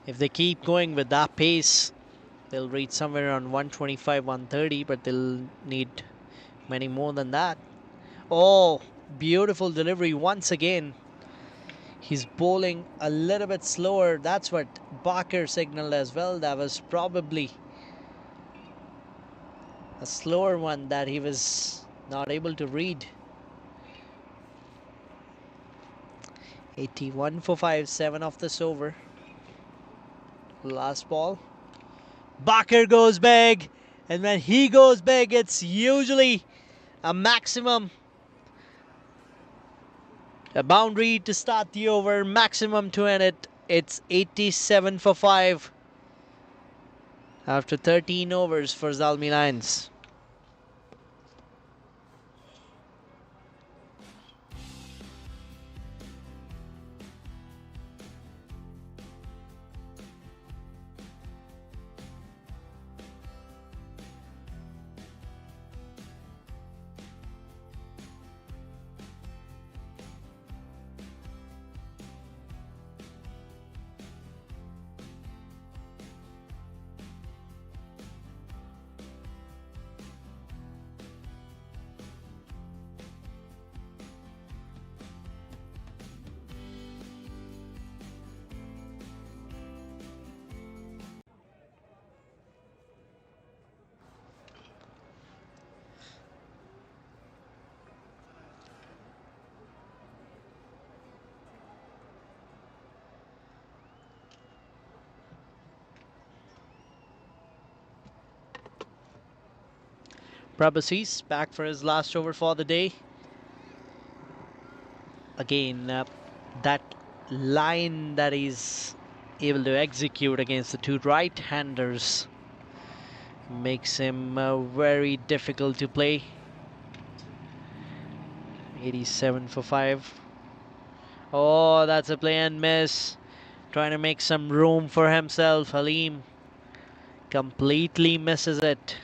If they keep going with that pace, they'll reach somewhere around 125, 130, but they'll need many more than that. Oh, beautiful delivery once again. He's bowling a little bit slower. That's what Barker signaled as well. That was probably a slower one that he was not able to read. 81 for 5, 7 off this over. Last ball. Barker goes big, and when he goes big, it's usually a maximum. A boundary to start the over, maximum to end it. It's 87 for 5 after 13 overs for Zalmi Lions. Prabhasi's back for his last over for the day. Again, that line that he's able to execute against the two right-handers makes him very difficult to play. 87 for 5. Oh, that's a play and miss. Trying to make some room for himself. Halim completely misses it.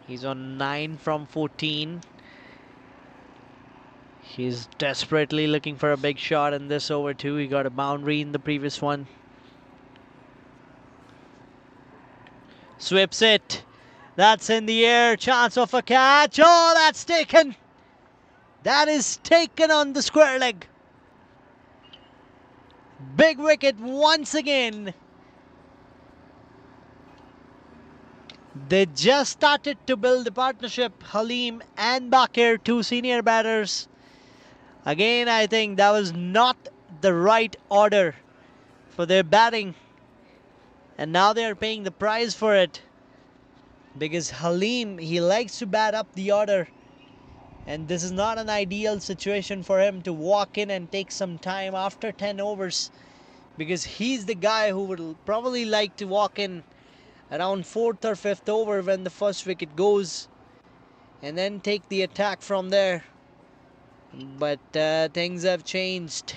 He's on 9 from 14. He's desperately looking for a big shot in this over too. He got a boundary in the previous one. Sweeps it. That's in the air. Chance of a catch. Oh, that's taken. That is taken on the square leg. Big wicket once again. They just started to build the partnership. Halim and Bakir, two senior batters. Again, I think that was not the right order for their batting. And now they are paying the price for it. Because Halim, he likes to bat up the order. And this is not an ideal situation for him to walk in and take some time after 10 overs. Because he's the guy who would probably like to walk in around 4th or 5th over when the first wicket goes. And then take the attack from there. But things have changed.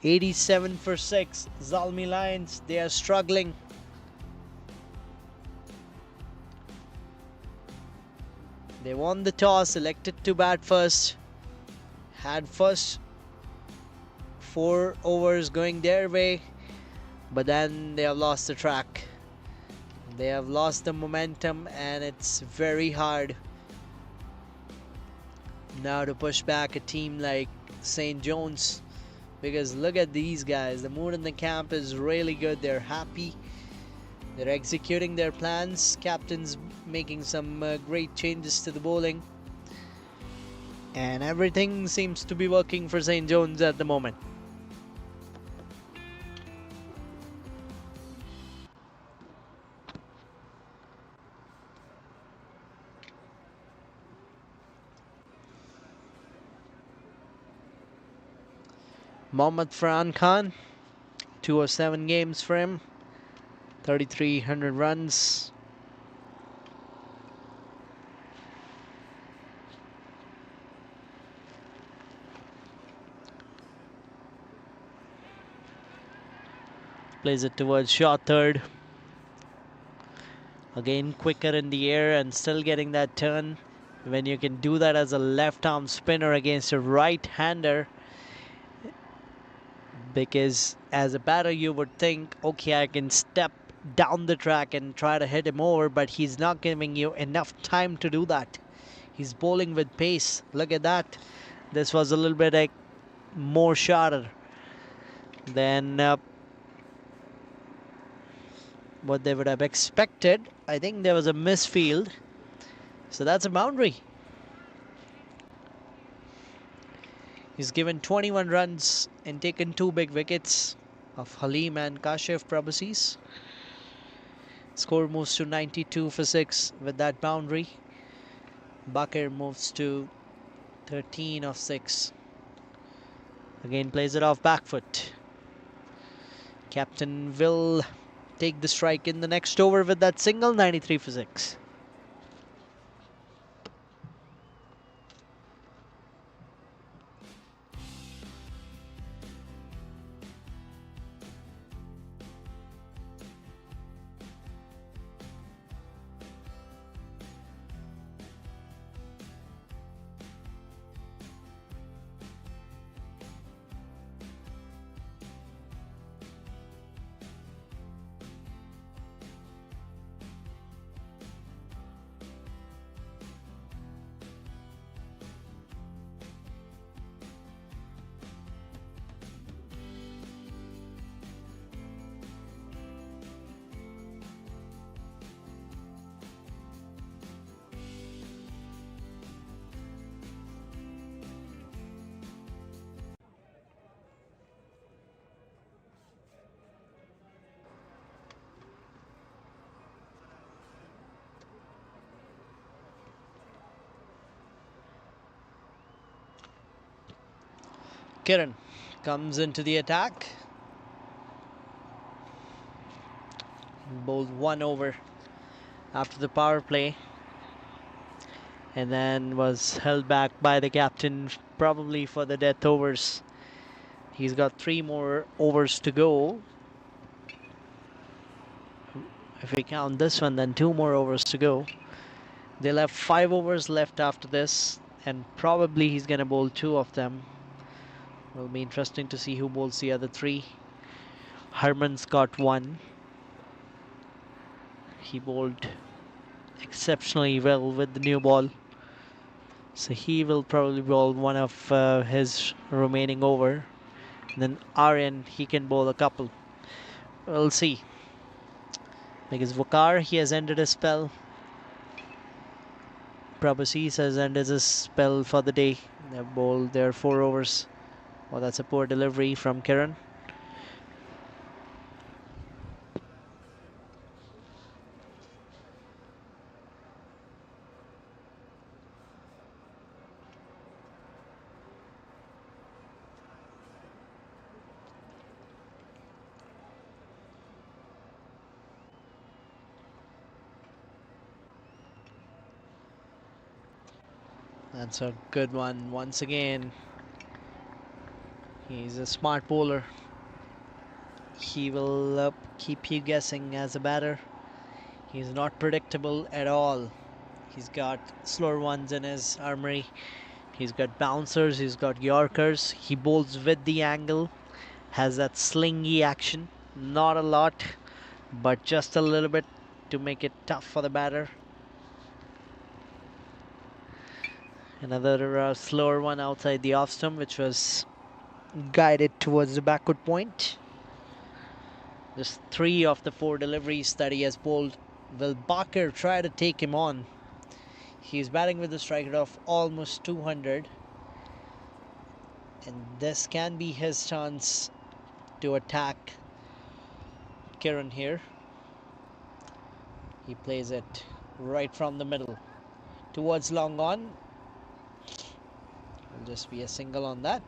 87 for 6. Zalmi Lions, they are struggling. They won the toss, elected to bat first. Had first 4 overs going their way. But then they have lost the track. They have lost the momentum and it's very hard now to push back a team like St. John's. Because look at these guys. The mood in the camp is really good. They're happy. They're executing their plans. Captain's making some great changes to the bowling. And everything seems to be working for St. John's at the moment. Mohammad Farhan Khan, 207 games for him, 3,300 runs. Plays it towards short third. Again, quicker in the air and still getting that turn. When you can do that as a left arm spinner against a right hander. Because as a batter you would think, okay, I can step down the track and try to hit him over, but he's not giving you enough time to do that. He's bowling with pace. Look at that. This was a little bit like more shorter than what they would have expected. I think there was a misfield, so that's a boundary. He's given 21 runs and taken 2 big wickets of Halim and Kashif Prabhusis. Score moves to 92 for 6 with that boundary. Bakir moves to 13 of 6. Again plays it off back foot. Captain will take the strike in the next over with that single. 93 for 6. Kiran comes into the attack. Bowled 1 over after the power play. And then was held back by the captain probably for the death overs. He's got 3 more overs to go. If we count this one, then 2 more overs to go. They'll have 5 overs left after this. and probably he's gonna bowl 2 of them. Will be interesting to see who bowls the other 3. Herman's got 1. He bowled exceptionally well with the new ball, so he will probably bowl one of his remaining over. And then Aryan, he can bowl a couple. We'll see. Because Vakar, he has ended his spell. Prabhusis has ended his spell for the day. They've bowled their 4 overs. Well, that's a poor delivery from Kiran. That's a good one once again. He's a smart bowler. He will keep you guessing as a batter. He's not predictable at all. He's got slower ones in his armory. He's got bouncers, he's got Yorkers. He bowls with the angle, has that slingy action. Not a lot, but just a little bit to make it tough for the batter. Another slower one outside the off stump, which was guided towards the backward point. Just 3 of the 4 deliveries that he has bowled. Will Barker try to take him on? He's batting with a strike rate of almost 200. And this can be his chance to attack Kiran here. He plays it right from the middle towards long on. Will just be a single on that.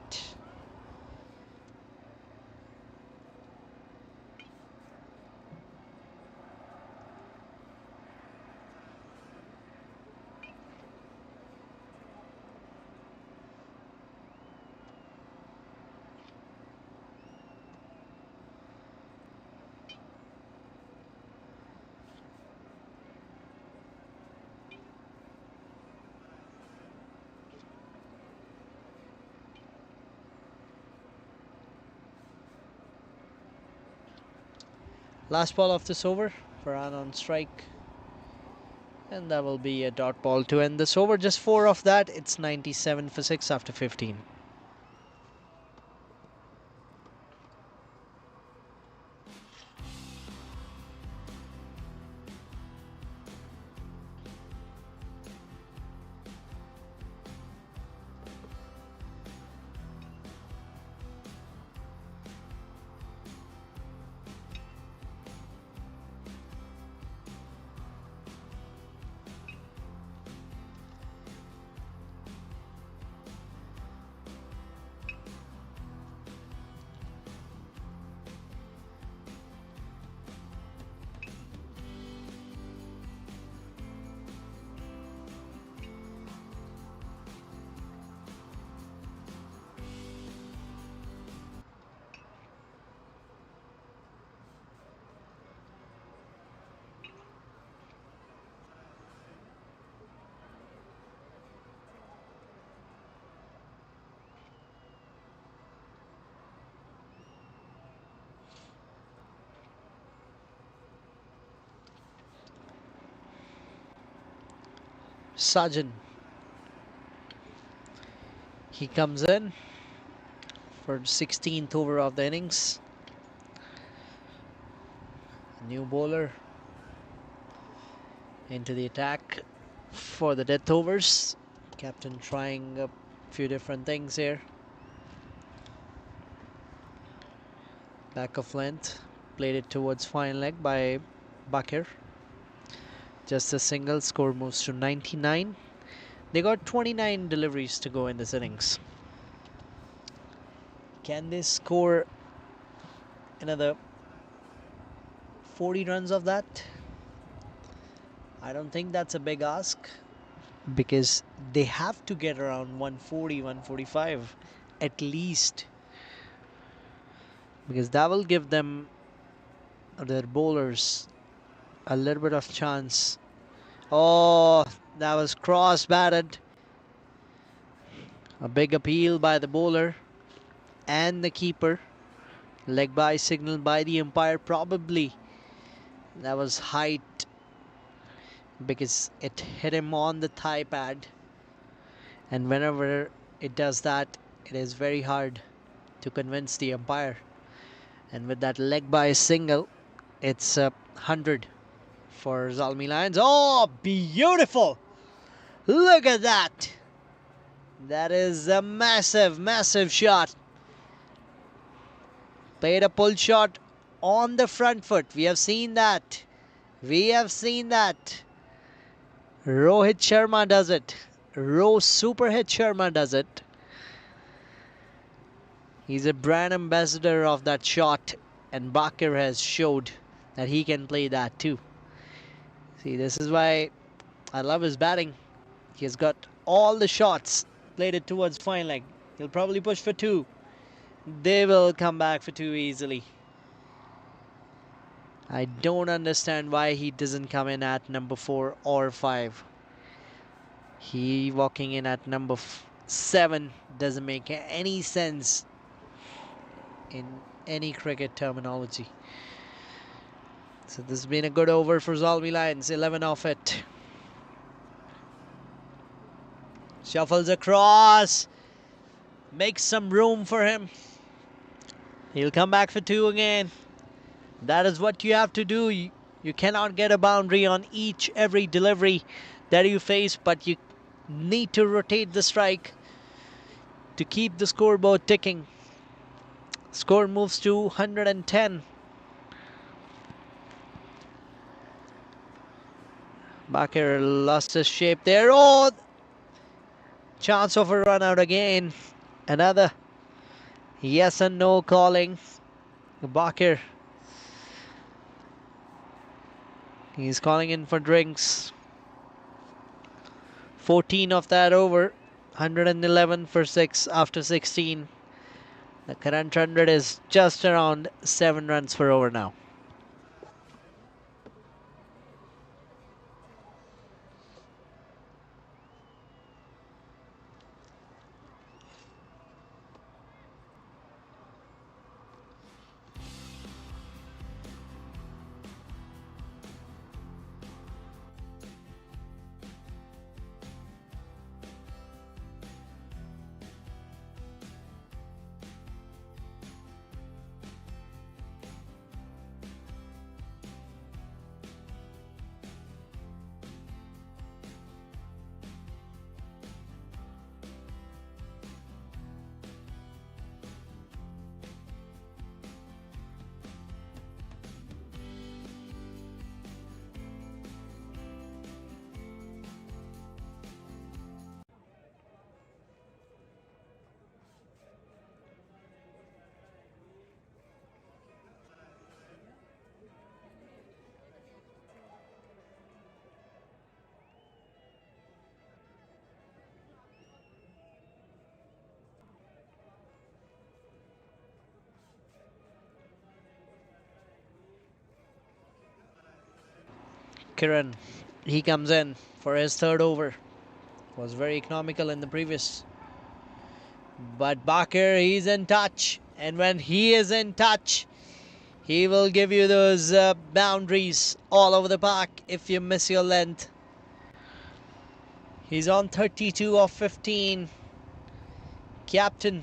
Last ball of this over, Farhan on strike. And that will be a dot ball to end this over. Just 4 of that. It's 97 for 6 after 15. Sajjan. He comes in for the 16th over of the innings. New bowler into the attack for the death overs. Captain trying a few different things here. Back of length, played it towards fine leg by Bakir. Just a single, score moves to 99. They got 29 deliveries to go in this innings. Can they score another 40 runs of that? I don't think that's a big ask, because they have to get around 140, 145 at least, because that will give them, their bowlers, a little bit of chance. Oh, that was cross batted. A big appeal by the bowler and the keeper. Leg by signaled by the umpire. Probably that was height because it hit him on the thigh pad. And whenever it does that, it is very hard to convince the umpire. And with that leg by single, it's 100 for Zalmi Lions. Oh, beautiful! Look at that! That is a massive, massive shot. Played a pull shot on the front foot. We have seen that. We have seen that. Rohit Sharma does it. Super Hit Sharma does it. He's a brand ambassador of that shot, and Bakir has showed that he can play that too. See, this is why I love his batting. He has got all the shots, played it towards fine leg. He'll probably push for 2. They will come back for 2 easily. I don't understand why he doesn't come in at number 4 or 5. He walking in at number 7 doesn't make any sense in any cricket terminology. So this has been a good over for Zalmi Lions. 11 off it. Shuffles across. Makes some room for him. He'll come back for 2 again. That is what you have to do. You cannot get a boundary on every delivery that you face, but you need to rotate the strike to keep the scoreboard ticking. Score moves to 110. Bakir lost his shape there. Oh! Chance of a run out again. Another yes and no calling. Bakir. He's calling in for drinks. 14 of that over. 111 for 6 after 16. The current run rate is just around 7 runs per over now. Kiran, he comes in for his 3rd over. Was very economical in the previous. But Bakir, he's in touch. And when he is in touch, he will give you those boundaries all over the park if you miss your length. He's on 32 of 15. Captain.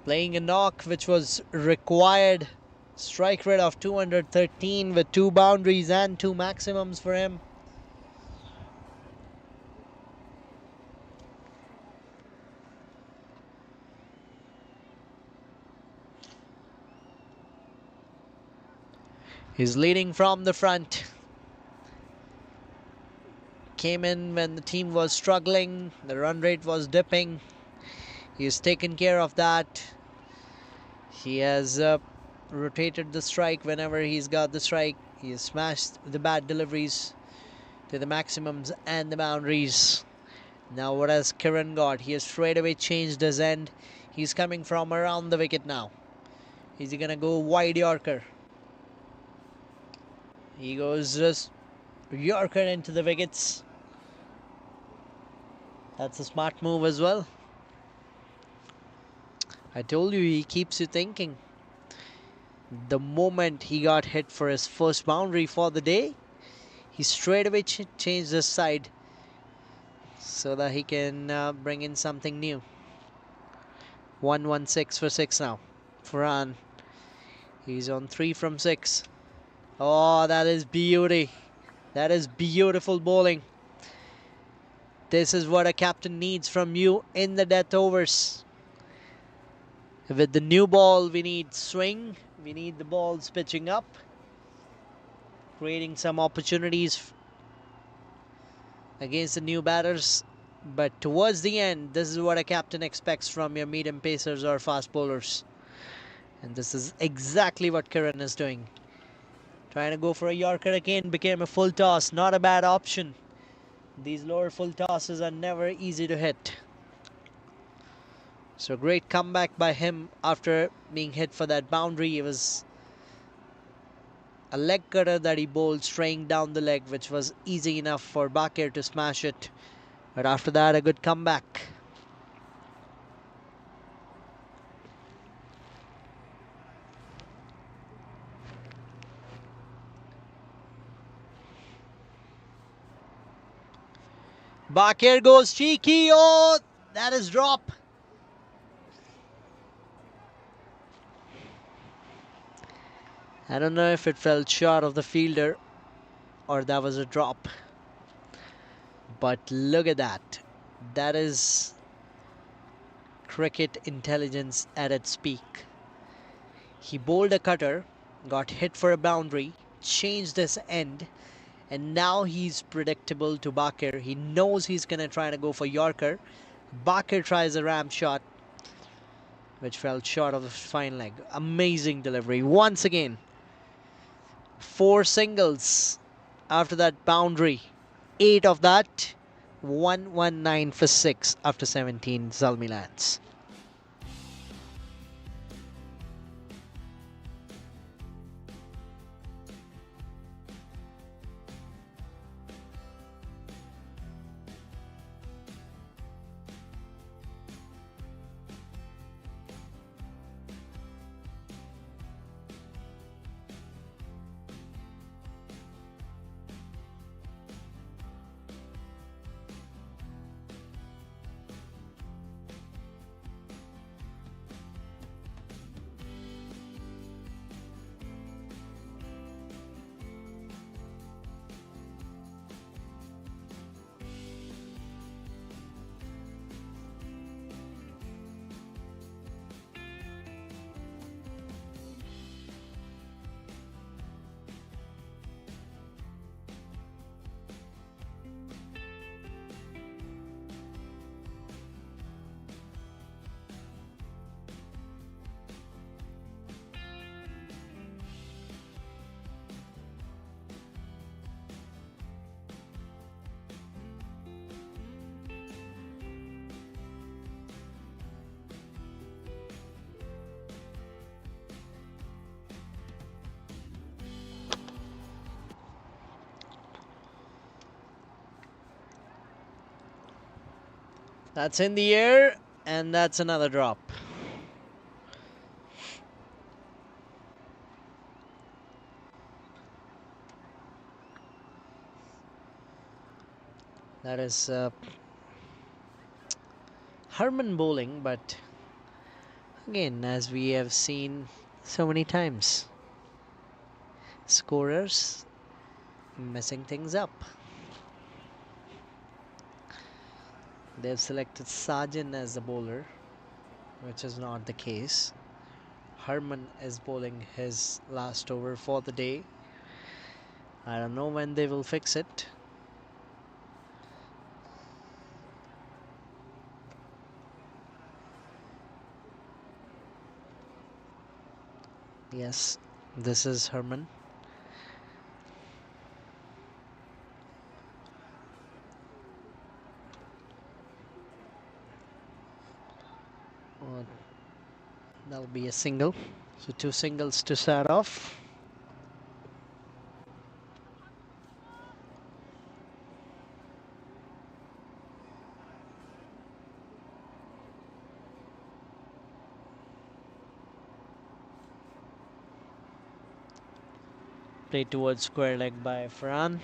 Playing a knock which was required. Strike rate of 213 with 2 boundaries and 2 maximums for him. He's leading from the front. Came in when the team was struggling. The run rate was dipping. He's taken care of that. He has rotated the strike whenever he's got the strike. He has smashed the bad deliveries to the maximums and the boundaries. Now what has Kiran got? He has straight away changed his end. He's coming from around the wicket now. Is he going to go wide Yorker? He goes just Yorker into the wickets. That's a smart move as well. I told you, he keeps you thinking. The moment he got hit for his first boundary for the day, he straight away changed his side so that he can bring in something new. 116 for 6 now. Farhan, he's on 3 from 6. Oh, that is beauty. That is beautiful bowling. This is what a captain needs from you in the death overs. With the new ball, we need swing. We need the balls pitching up, creating some opportunities against the new batters. But towards the end, this is what a captain expects from your medium pacers or fast bowlers. And this is exactly what Kiran is doing. Trying to go for a Yorker again, became a full toss. Not a bad option. These lower full tosses are never easy to hit. So great comeback by him after being hit for that boundary. It was a leg cutter that he bowled straying down the leg, which was easy enough for Bakir to smash it. But after that, a good comeback. Bakir goes cheeky. Oh, that is drop. I don't know if it fell short of the fielder or that was a drop. But look at that. That is cricket intelligence at its peak. He bowled a cutter, got hit for a boundary, changed his end, and now he's predictable to Bakir. He knows he's going to try to go for Yorker. Bakir tries a ram shot, which fell short of the fine leg. Amazing delivery. Once again, 4 singles after that boundary. 8 of that. 119 for 6 after 17 Zalmi lands. That's in the air, and that's another drop. That is Harman bowling, but again, as we have seen so many times, scorers messing things up. They've selected Sajin as the bowler, which is not the case. Harman is bowling his last over for the day. I don't know when they will fix it. Yes, this is Harman. That'll be a single. So 2 singles to start off. Played towards square leg by Farhan.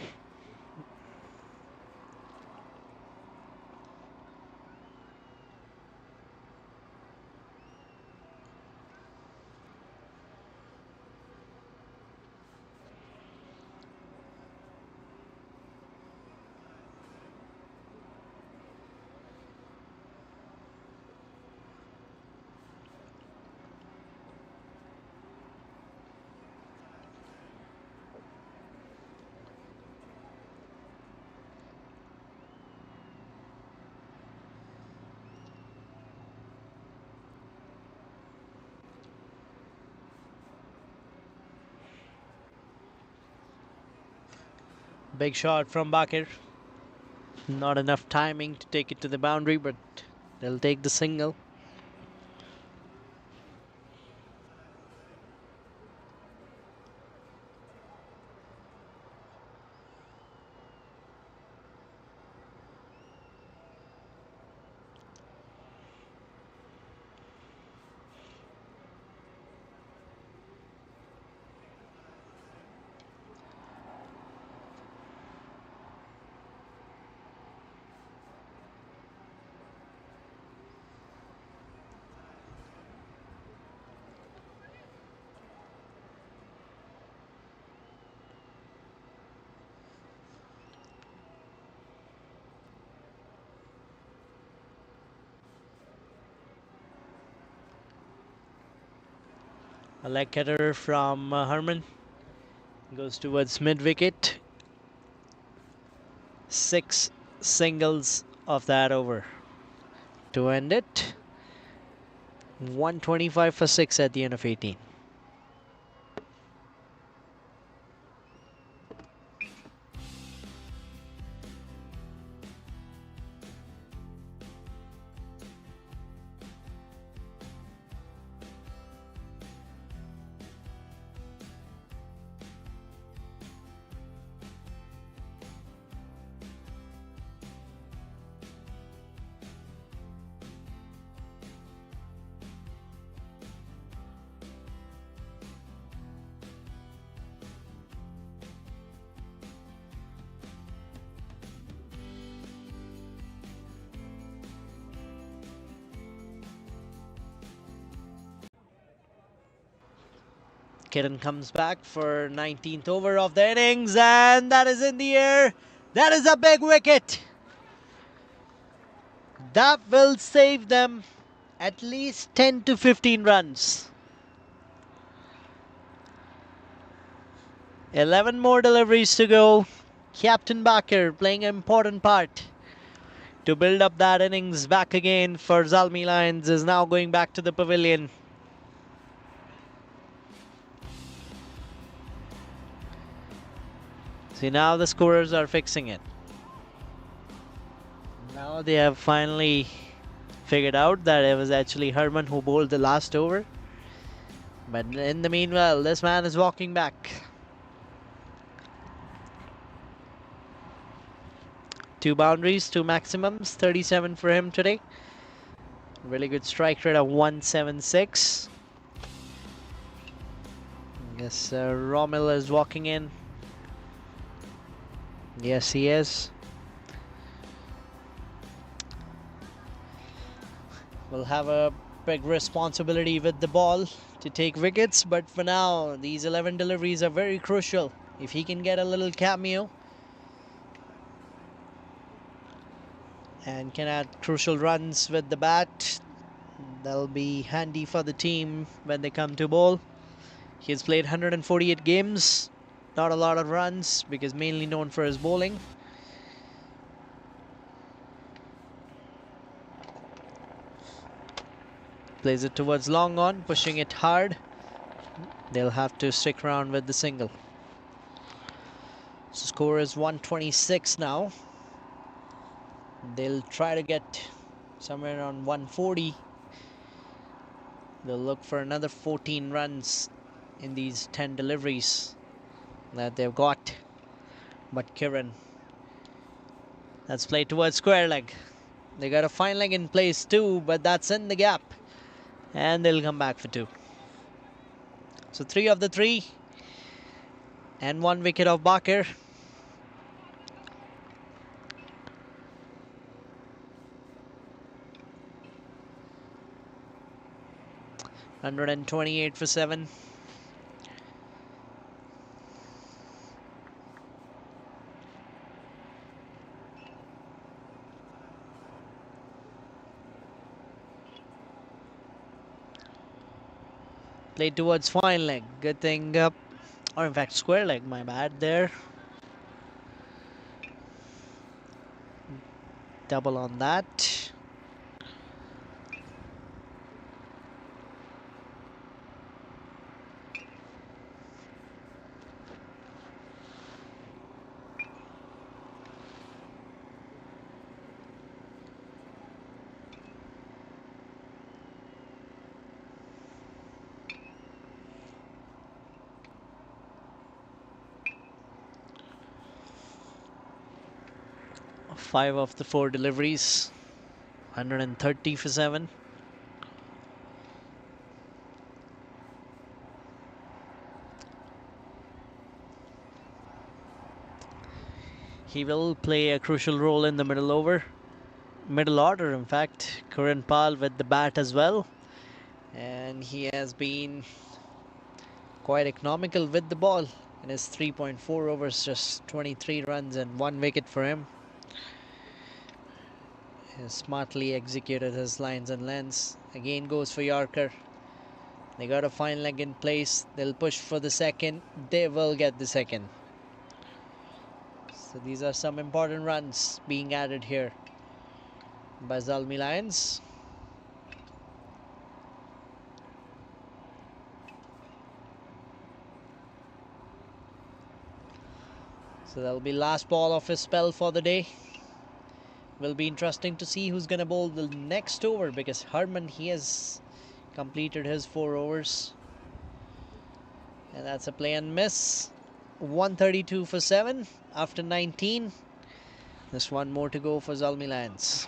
Big shot from Bakir. Not enough timing to take it to the boundary, but they'll take the single. A leg cutter from Herman. Goes towards mid wicket. 6 singles of that over to end it. 125 for 6 at the end of 18. Kiran comes back for 19th over of the innings, and that is in the air. That is a big wicket. That will save them at least 10 to 15 runs. 11 more deliveries to go. Captain Bakir playing an important part to build up that innings back again for Zalmi Lions is now going back to the pavilion. See, now the scorers are fixing it. Now they have finally figured out that it was actually Herman who bowled the last over. But in the meanwhile, this man is walking back. 2 boundaries, 2 maximums, 37 for him today. Really good strike rate of 176. Yes, Rommel is walking in. Yes, he is. Will have a big responsibility with the ball to take wickets, but for now, these 11 deliveries are very crucial. If he can get a little cameo and can add crucial runs with the bat, that'll be handy for the team when they come to bowl. He has played 148 games, not a lot of runs because mainly known for his bowling. Plays it towards long on, pushing it hard. They'll have to stick around with the single. So score is 126 now. They'll try to get somewhere around 140. They'll look for another 14 runs in these 10 deliveries that they've got. But Kiran, that's played towards square leg. They got a fine leg in place too, but that's in the gap. And they'll come back for 2. So 3 of the 3 And 1 wicket of Bakir. $128 for 7. Played towards fine leg. Good thing, or in fact square leg, my bad there. Double on that. Five of the 4 deliveries. 130 for 7. He will play a crucial role in the middle order, in fact. Karan Pal with the bat as well. And he has been quite economical with the ball. In his 3.4 overs, just 23 runs and 1 wicket for him. He has smartly executed his lines and lengths. Again goes for Yorker. They got a fine leg in place. They'll push for the second. They will get the second. So these are some important runs being added here by Zalmi Lions. So that'll be last ball of his spell for the day. Will be interesting to see who's going to bowl the next over, because Harman, he has completed his 4 overs. And that's a play and miss. 132 for 7 after 19. Just one more to go for Zalmi Lions.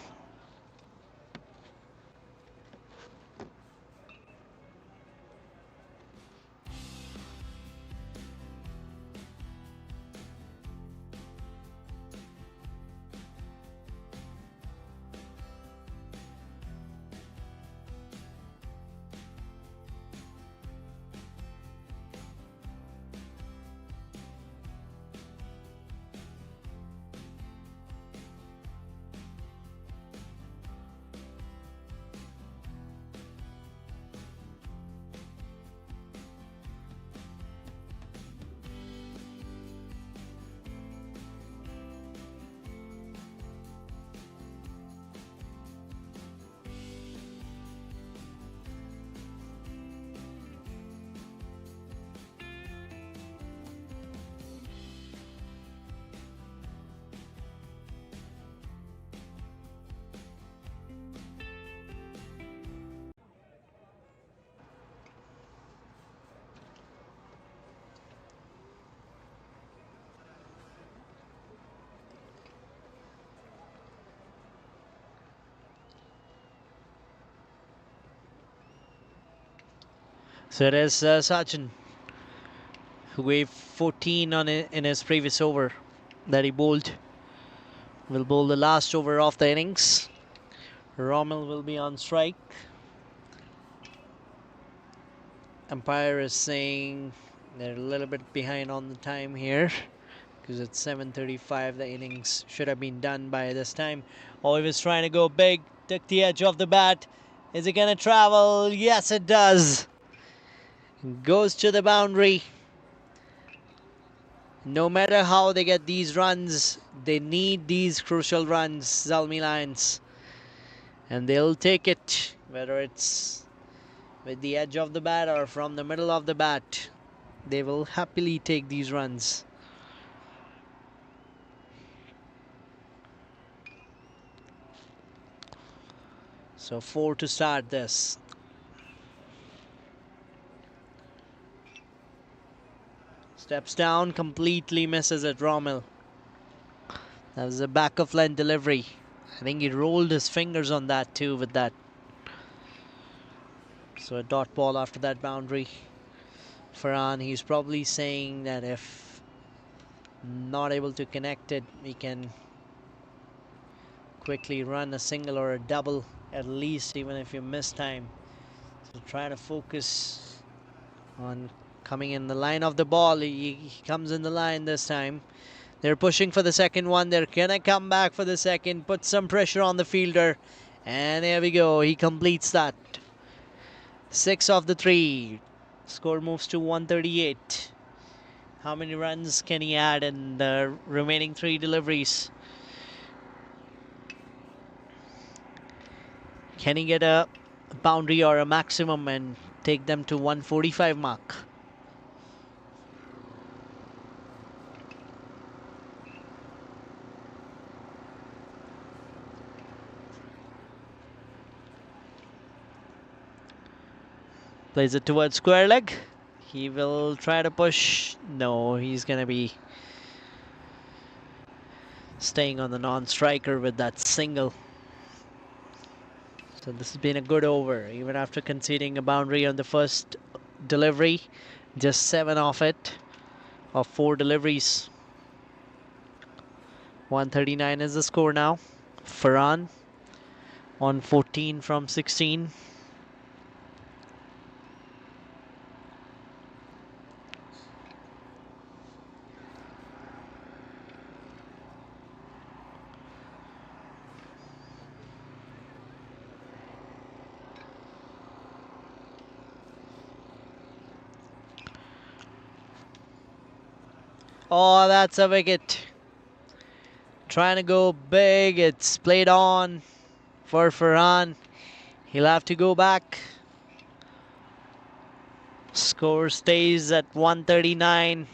So it is Sachin, who gave 14 in his previous over that he bowled. Will bowl the last over of the innings. Rommel will be on strike. Umpire is saying they're a little bit behind on the time here, because it's 7:35. The innings should have been done by this time. Oh, he was trying to go big. Took the edge of the bat. Is it going to travel? Yes, it does. Goes to the boundary. No matter how they get these runs, they need these crucial runs, Zalmi Lions. And they'll take it, whether it's with the edge of the bat or from the middle of the bat. They will happily take these runs. So 4 to start this. Steps down, completely misses it, Rommel. That was a back of length delivery. I think he rolled his fingers on that too with that. So a dot ball after that boundary. Farhan, he's probably saying that if not able to connect it, we can quickly run a single or a double at least, even if you miss time. So try to focus on coming in the line of the ball. He comes in the line this time. They're pushing for the second one. They're gonna come back for the second, put some pressure on the fielder, and there we go. He completes that. 6 of the 3. Score moves to 138. How many runs can he add in the remaining 3 deliveries? Can he get a boundary or a maximum and take them to 145 mark? Plays it towards square leg. He will try to push. No, he's going to be staying on the non-striker with that single. So this has been a good over, even after conceding a boundary on the first delivery. Just 7 off it, of 4 deliveries. 139 is the score now. Farhan on 14 from 16. Oh, that's a wicket. Trying to go big. It's played on for Farhan. He'll have to go back. Score stays at 139.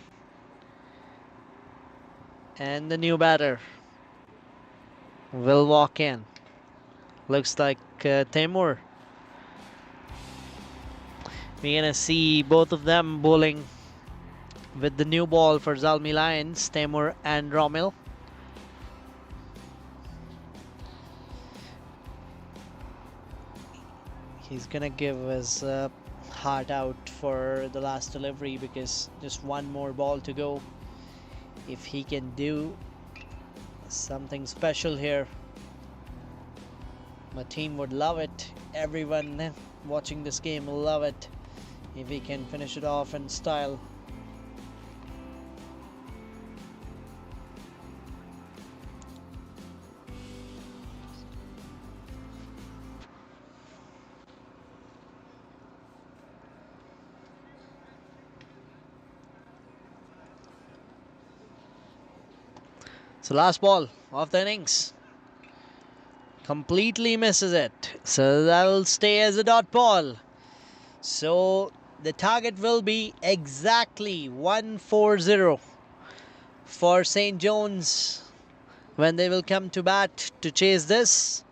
And the new batter will walk in. Looks like Timur. We're going to see both of them bowling with the new ball for Zalmi Lions, Timur and Romil. He's going to give his heart out for the last delivery because just one more ball to go. If he can do something special here, my team would love it. Everyone watching this game will love it if he can finish it off in style. So last ball of the innings. Completely misses it. So that'll stay as a dot ball. So the target will be exactly 140 for St. John's when they will come to bat to chase this.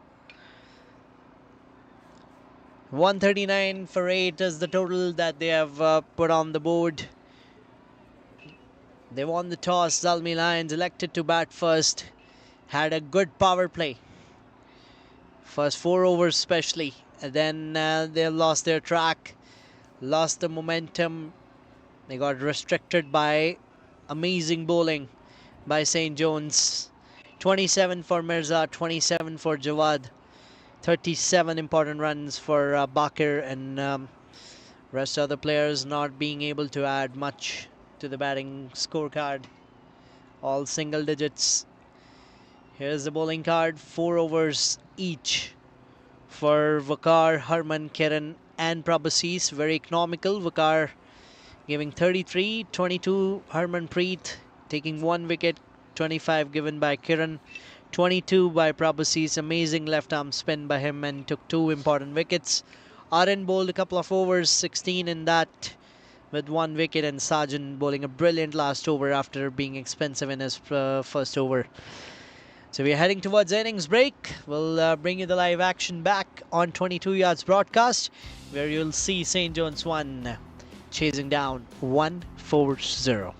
139 for 8 is the total that they have put on the board. They won the toss. Zalmi Lions elected to bat first. Had a good power play. First 4 overs especially. And then they lost their track. Lost the momentum. They got restricted by amazing bowling by St. John's. 27 for Mirza, 27 for Jawad. 37 important runs for Bakir and rest of the players not being able to add much to the batting scorecard. All single digits. Here's the bowling card. 4 overs each for Vakar, Harman, Kiran and Prabhasis. Very economical. Vakar giving 33, 22 Harmanpreet taking 1 wicket, 25 given by Kiran, 22 by Prabhasis. Amazing left arm spin by him and took 2 important wickets. Aaron bowled a couple of overs, 16 in that with 1 wicket, and Sargent bowling a brilliant last over after being expensive in his first over. So we're heading towards the innings break. We'll bring you the live action back on 22 Yards broadcast, where you'll see St. John's 1 chasing down 140.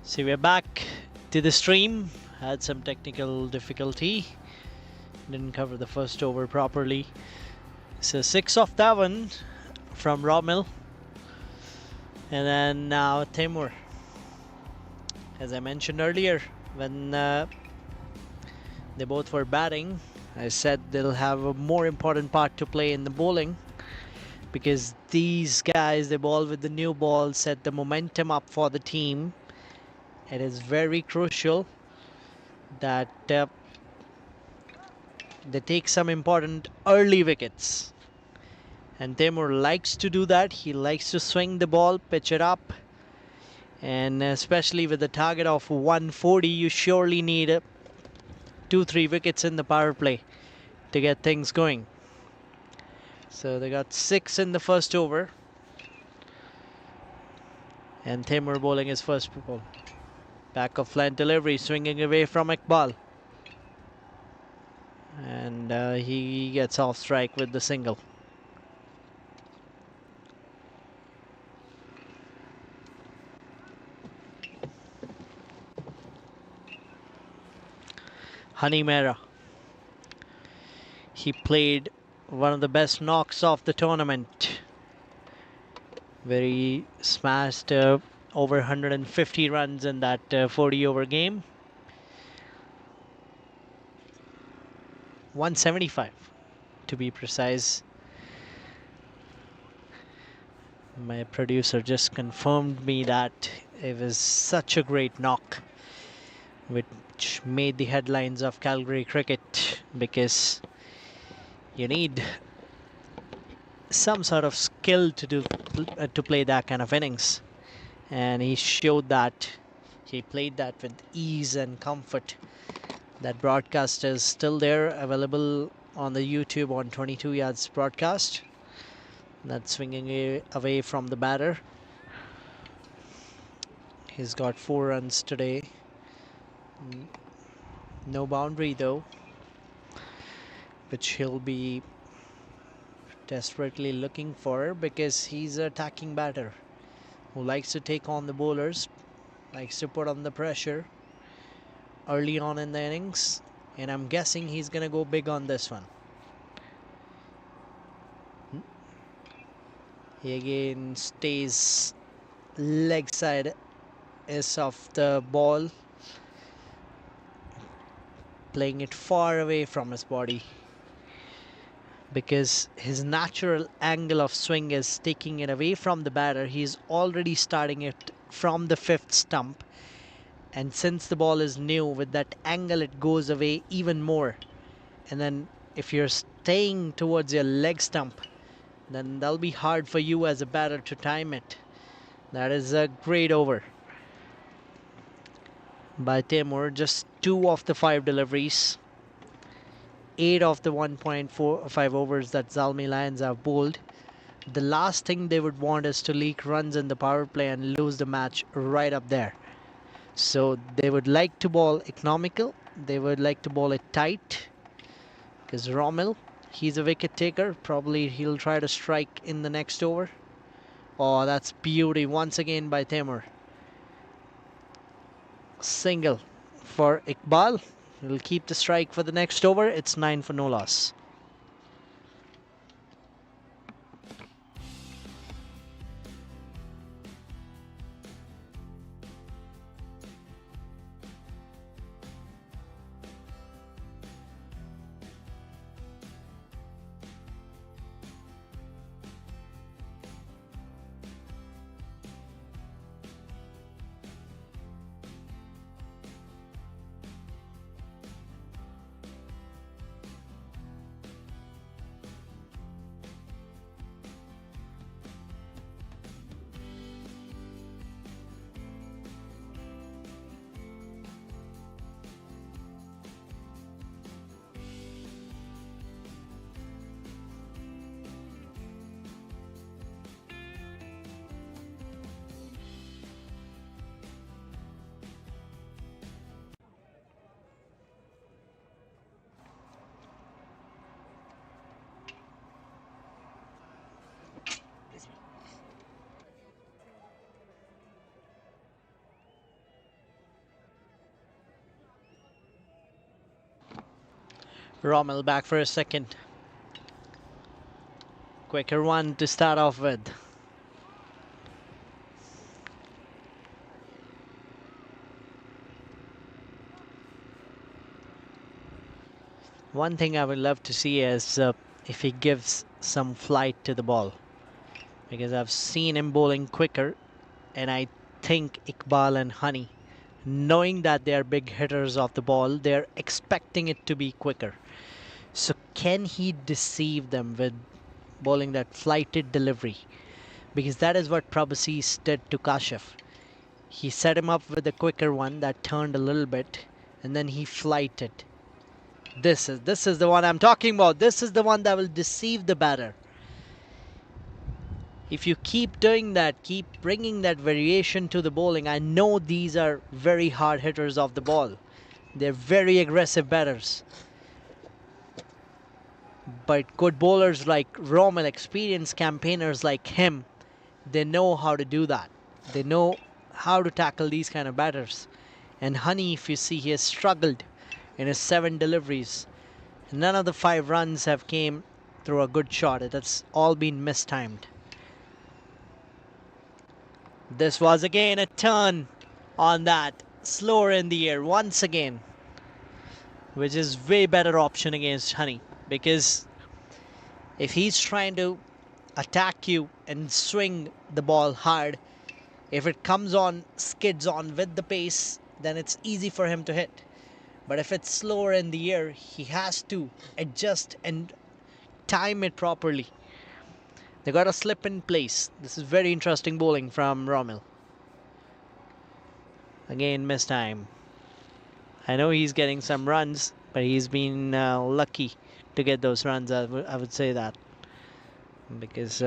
So we're back to the stream. Had some technical difficulty. Didn't cover the first over properly. So 6 off that one from Romil. And then now Timur. As I mentioned earlier, when they both were batting, I said they'll have a more important part to play in the bowling, because these guys, they ball with the new ball, set the momentum up for the team. It is very crucial that they take some important early wickets. And Timur likes to do that. He likes to swing the ball, pitch it up. And especially with the target of 140, you surely need 2-3 wickets in the power play to get things going. So they got 6 in the first over. And Timur bowling his first ball. Back of flank delivery, swinging away from Iqbal. And he gets off strike with the single. Honey Mehra. He played one of the best knocks of the tournament, where he smashed over 150 runs in that 40 over game. 175 to be precise. My producer just confirmed me that it was such a great knock, which made the headlines of Calgary cricket, because you need some sort of skill to play that kind of innings, and he showed that. He played that with ease and comfort. That broadcast is still there, available on the YouTube on 22 yards broadcast. That's swinging away from the batter. He's got 4 runs today. No boundary though, which he'll be desperately looking for, because he's an attacking batter who likes to take on the bowlers, likes to put on the pressure early on in the innings, and I'm guessing he's gonna go big on this one. He again stays leg side is of the ball, playing it far away from his body, because his natural angle of swing is taking it away from the batter. He's already starting it from the 5th stump, and since the ball is new, with that angle it goes away even more. And then if you're staying towards your leg stump, then that'll be hard for you as a batter to time it. That is a great over by Timur. Just 2 of the 5 deliveries, 8 of the 1.45 overs that Zalmi Lions have bowled. The last thing they would want is to leak runs in the power play and lose the match right up there. So they would like to bowl economical. They would like to bowl it tight, because Romil, he's a wicket taker. Probably he'll try to strike in the next over. Oh, that's beauty once again by Timur. Single for Iqbal. He'll keep the strike for the next over. It's 9 for no loss. Rommel back for a second. Quicker one to start off with. One thing I would love to see is if he gives some flight to the ball, because I've seen him bowling quicker, and I think Iqbal and Honey, knowing that they are big hitters of the ball, they're expecting it to be quicker. So can he deceive them with bowling that flighted delivery? Because that is what Prabhasis did to Kashif. He set him up with a quicker one that turned a little bit, and then he flighted. This is the one I'm talking about. This is the one that will deceive the batter. If you keep doing that, keep bringing that variation to the bowling. I know these are very hard hitters of the ball. They're very aggressive batters. But good bowlers like Rommel, experienced campaigners like him, they know how to do that. They know how to tackle these kind of batters. And Honey, if you see, he has struggled in his 7 deliveries. None of the 5 runs have came through a good shot. It has all been mistimed. This was again a turn on that, slower in the air once again, which is way better option against Honey, because if he's trying to attack you and swing the ball hard, if it comes on, skids on with the pace, then it's easy for him to hit. But if it's slower in the air, he has to adjust and time it properly. They got to slip in place. This is very interesting bowling from Rommel. Again, missed time. I know he's getting some runs, but he's been lucky to get those runs. I would say that, because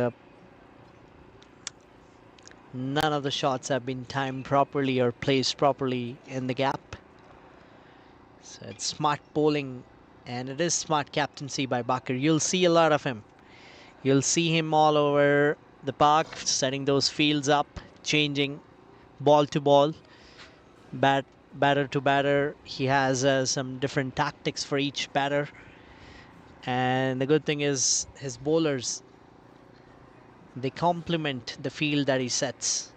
none of the shots have been timed properly or placed properly in the gap. So it's smart bowling, and it is smart captaincy by Bakr. You'll see a lot of him. You'll see him all over the park, setting those fields up, changing ball to ball, batter to batter. He has some different tactics for each batter. And the good thing is his bowlers, they complement the field that he sets.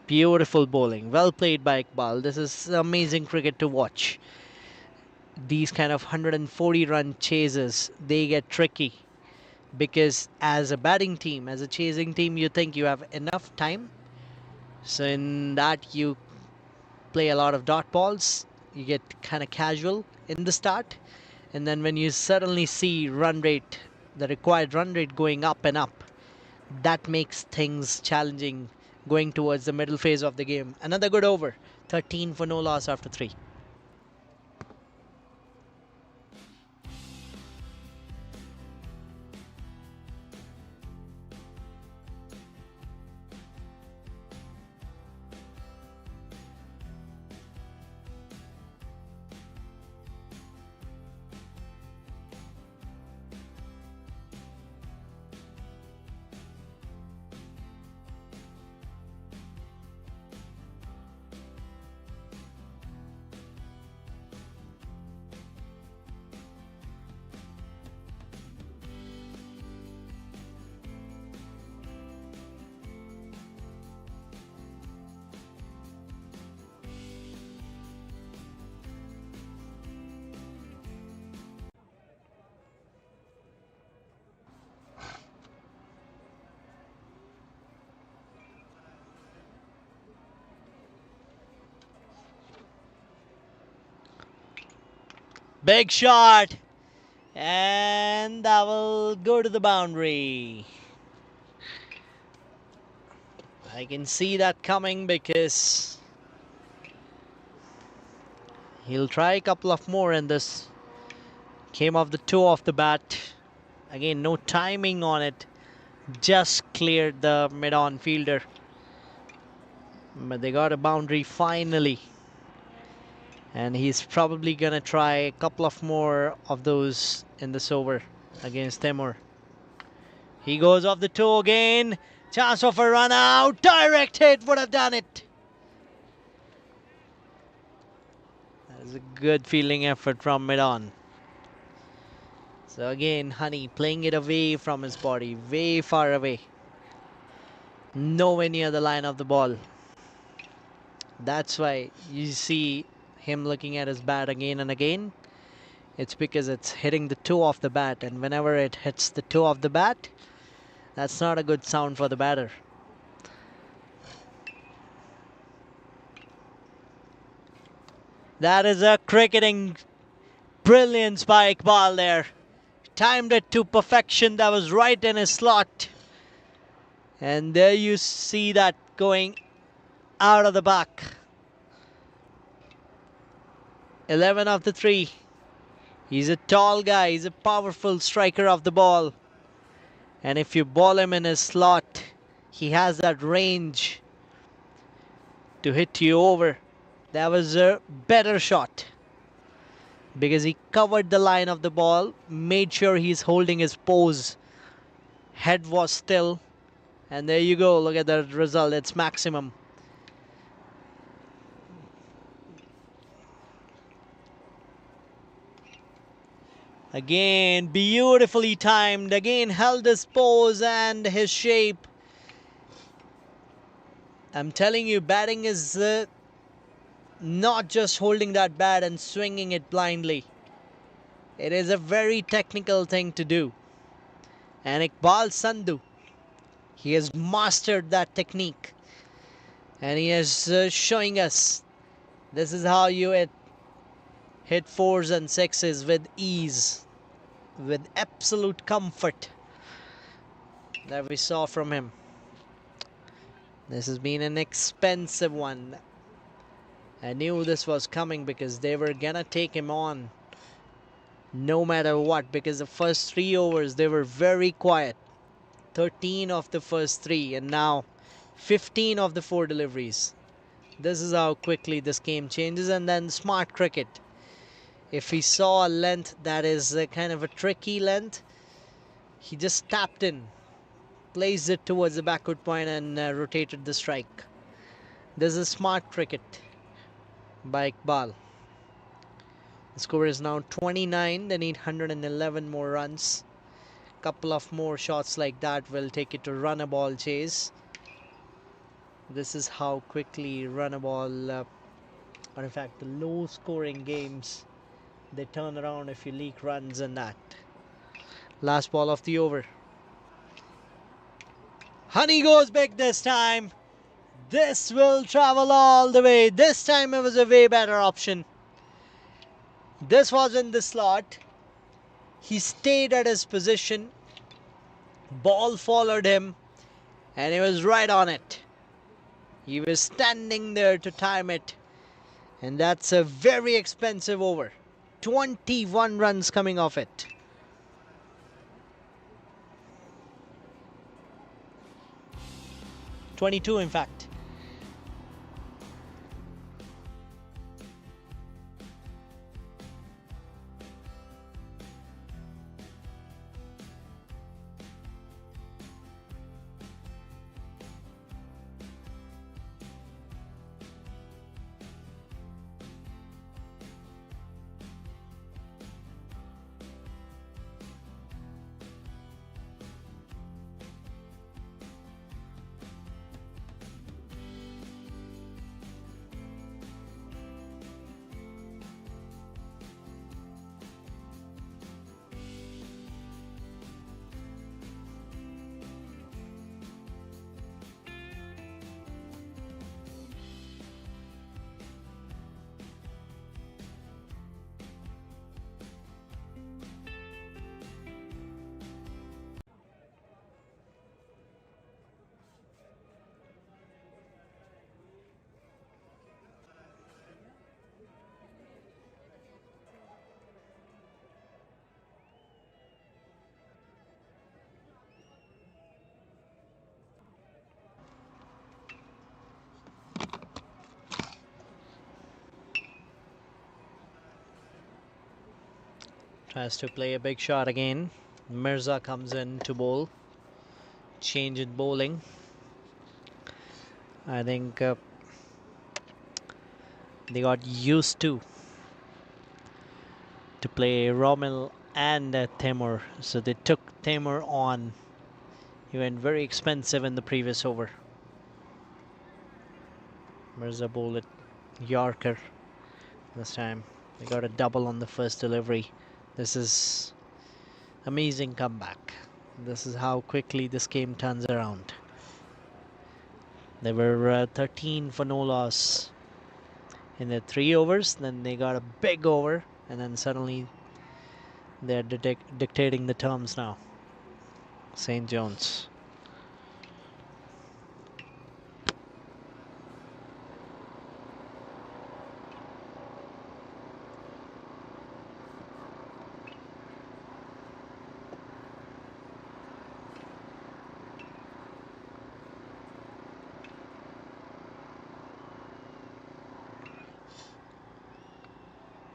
Beautiful bowling. Well played by Iqbal. This is amazing cricket to watch. These kind of 140-run chases, they get tricky, because as a batting team, as a chasing team, you think you have enough time. So in that, you play a lot of dot balls. You get kind of casual in the start. And then when you suddenly see run rate, the required run rate going up and up, that makes things challenging going towards the middle phase of the game. Another good over. 13 for no loss after 3. Big shot, and that will go to the boundary. I can see that coming, because he'll try a couple of more, and this came off the toe of the bat. Again, no timing on it, just cleared the mid-on fielder. But they got a boundary finally. And he's probably going to try a couple of more of those in this over against Timur. He goes off the toe again. Chance of a run out. Direct hit would have done it. That is a good fielding effort from mid-on. So again, Honey playing it away from his body, way far away. Nowhere near the line of the ball. That's why you see him looking at his bat again and again. It's because it's hitting the toe of the bat, and whenever it hits the toe of the bat, that's not a good sound for the batter. That is a cricketing brilliant spike ball there. Timed it to perfection. That was right in his slot. And there you see that going out of the back. 11 of the 3. He's a tall guy. He's a powerful striker of the ball. And if you ball him in his slot, he has that range to hit you over. That was a better shot because he covered the line of the ball, made sure he's holding his pose. Head was still. And there you go. Look at the result. It's maximum. Again, beautifully timed. Again, held his pose and his shape. I'm telling you, batting is not just holding that bat and swinging it blindly. It is a very technical thing to do. And Iqbal Sandhu, he has mastered that technique. And he is showing us this is how you hit 4s and 6s with ease, with absolute comfort that we saw from him. This has been an expensive one. I knew this was coming because they were gonna take him on no matter what, because the first 3 overs they were very quiet. 13 of the first 3 and now 15 of the 4 deliveries. This is how quickly this game changes. And then smart cricket. If he saw a length that is kind of a tricky length, he just tapped in, placed it towards the backward point and rotated the strike. This is smart cricket by Iqbal. The score is now 29. They need 111 more runs. Couple of more shots like that will take it to run a ball chase. This is how quickly run a ball, or in fact the low scoring games, they turn around if you leak runs and that. Last ball of the over. Honey goes big this time. This will travel all the way. This time it was a way better option. This was in the slot. He stayed at his position. Ball followed him and he was right on it. He was standing there to time it. And that's a very expensive over. 21 runs coming off it. .22 in fact. Tries to play a big shot again. Mirza comes in to bowl. Change in bowling. I think they got used to to play Rommel and Temur. So they took Temur on. He went very expensive in the previous over. Mirza bowled Yorker this time. They got a double on the first delivery. This is amazing comeback. This is how quickly this game turns around. They were 13 for no loss in their 3 overs. Then they got a big over, and then suddenly they're dictating the terms now. St. John's.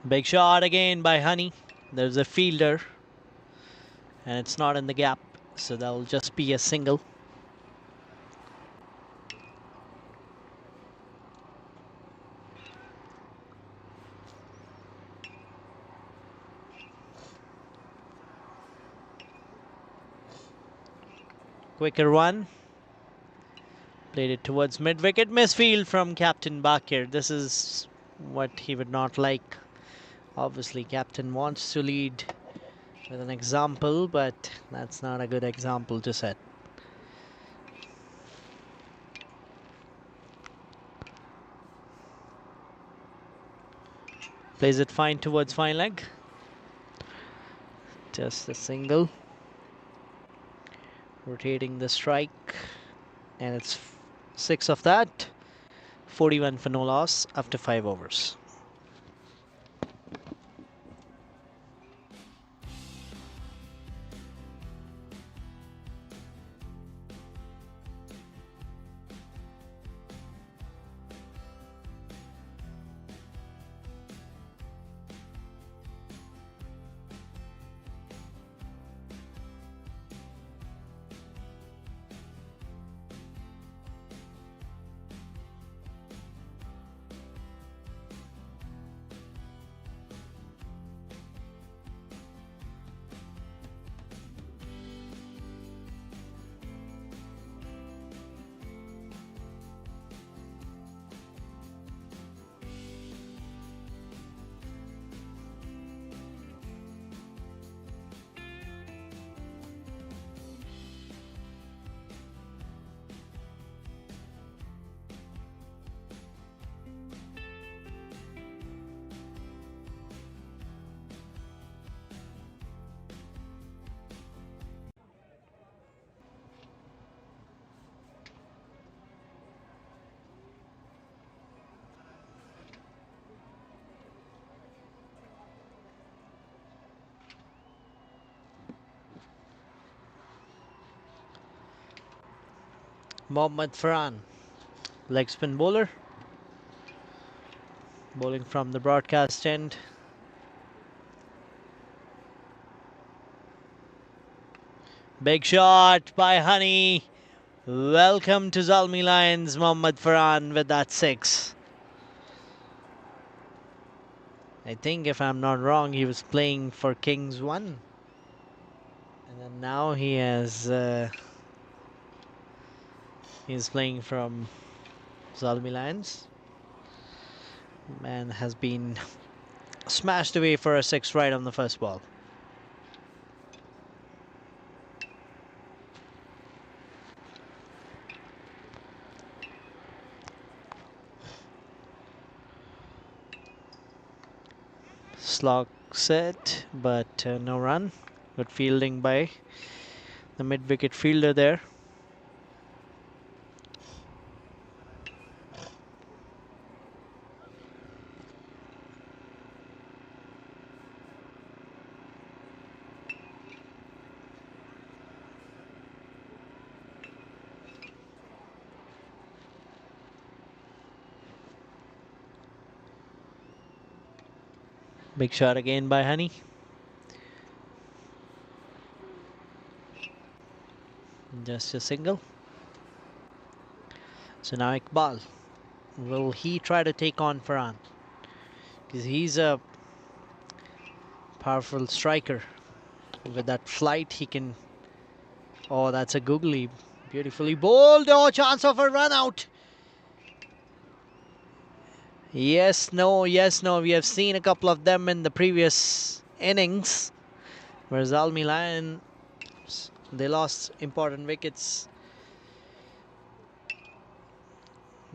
Big shot again by Honey. There's a fielder, and it's not in the gap, so that'll just be a single. Quicker one. Played it towards mid-wicket. Misfield from Captain Bakir. This is what he would not like. Obviously, Captain wants to lead with an example, but that's not a good example to set. Plays it fine towards fine leg. Just a single. Rotating the strike. And it's 6 of that. 41 for no loss after 5 overs. Mohammad Farhan, leg spin bowler. Bowling from the broadcast end. Big shot by Honey. Welcome to Zalmi Lions, Mohammad Farhan with that 6. I think if I'm not wrong, he was playing for Kings 1. And then now he's playing from Zalmi Lions. Man has been smashed away for a 6 right on the first ball. Slog set, but no run. Good fielding by the mid-wicket fielder there. Big shot again by Honey. Just a single. So now Iqbal. Will he try to take on Farhan? Because he's a Powerful striker. With that flight, he can... Oh, that's a googly. Beautifully bowled. Oh, chance of a run out. Yes, no, yes, no. We have seen a couple of them in the previous innings, where Zalmi Lions, they lost important wickets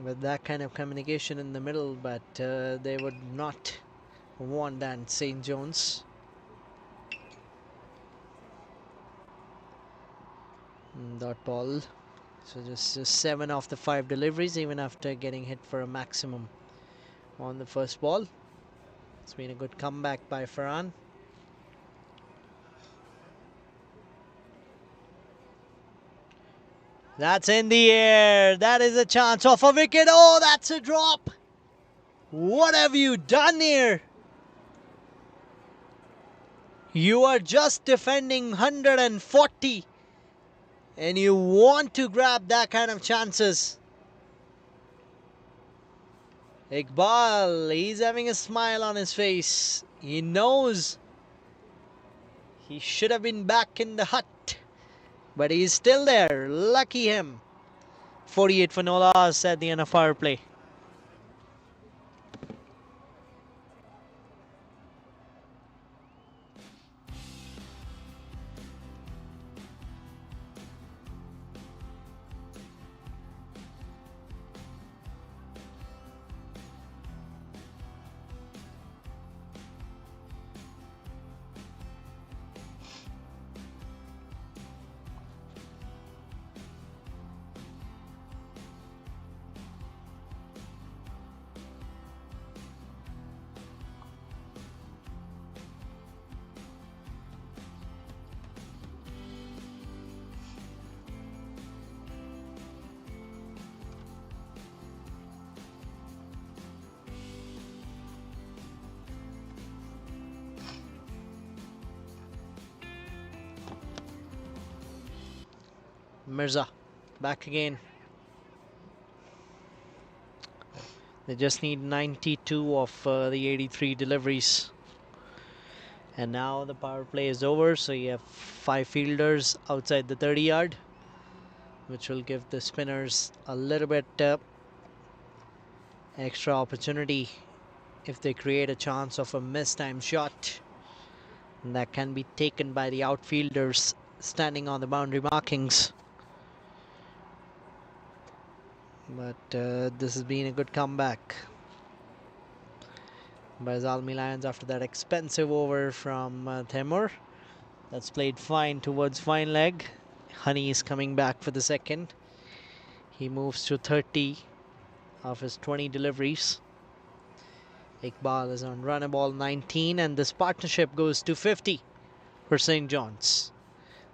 with that kind of communication in the middle, but they would not want that St. John's. Dot ball. So just 7 of the 5 deliveries, even after getting hit for a maximum on the first ball. It's been a good comeback by Farhan. That's in the air. That is a chance of a wicket. Oh, that's a drop. What have you done here? You are just defending 140 and you want to grab that kind of chances. Iqbal, he's having a smile on his face. He knows he should have been back in the hut, but he's still there. Lucky him. 48 for no loss at the end of our play. Mirza, back again. They just need 92 of the 83 deliveries. And now the power play is over, so you have 5 fielders outside the 30-yard, which will give the spinners a little bit extra opportunity if they create a chance of a mistime shot. And that can be taken by the outfielders standing on the boundary markings. But this has been a good comeback by Zalmi Lions after that expensive over from Temur. That's played fine towards fine leg. Honey is coming back for the second. He moves to 30 of his 20 deliveries. Iqbal is on run a ball 19, and this partnership goes to 50 for St. John's.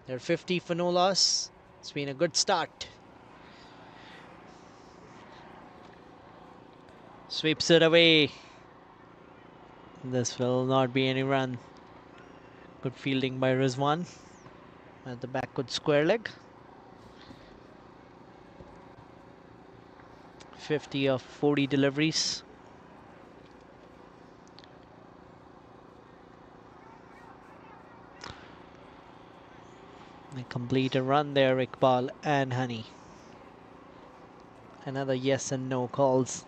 They're 50 for no loss. It's been a good start. Sweeps it away. This will not be any run. Good fielding by Rizwan at the back, good square leg. 50 of 40 deliveries. They complete a run there, Iqbal and Honey. Another yes and no calls.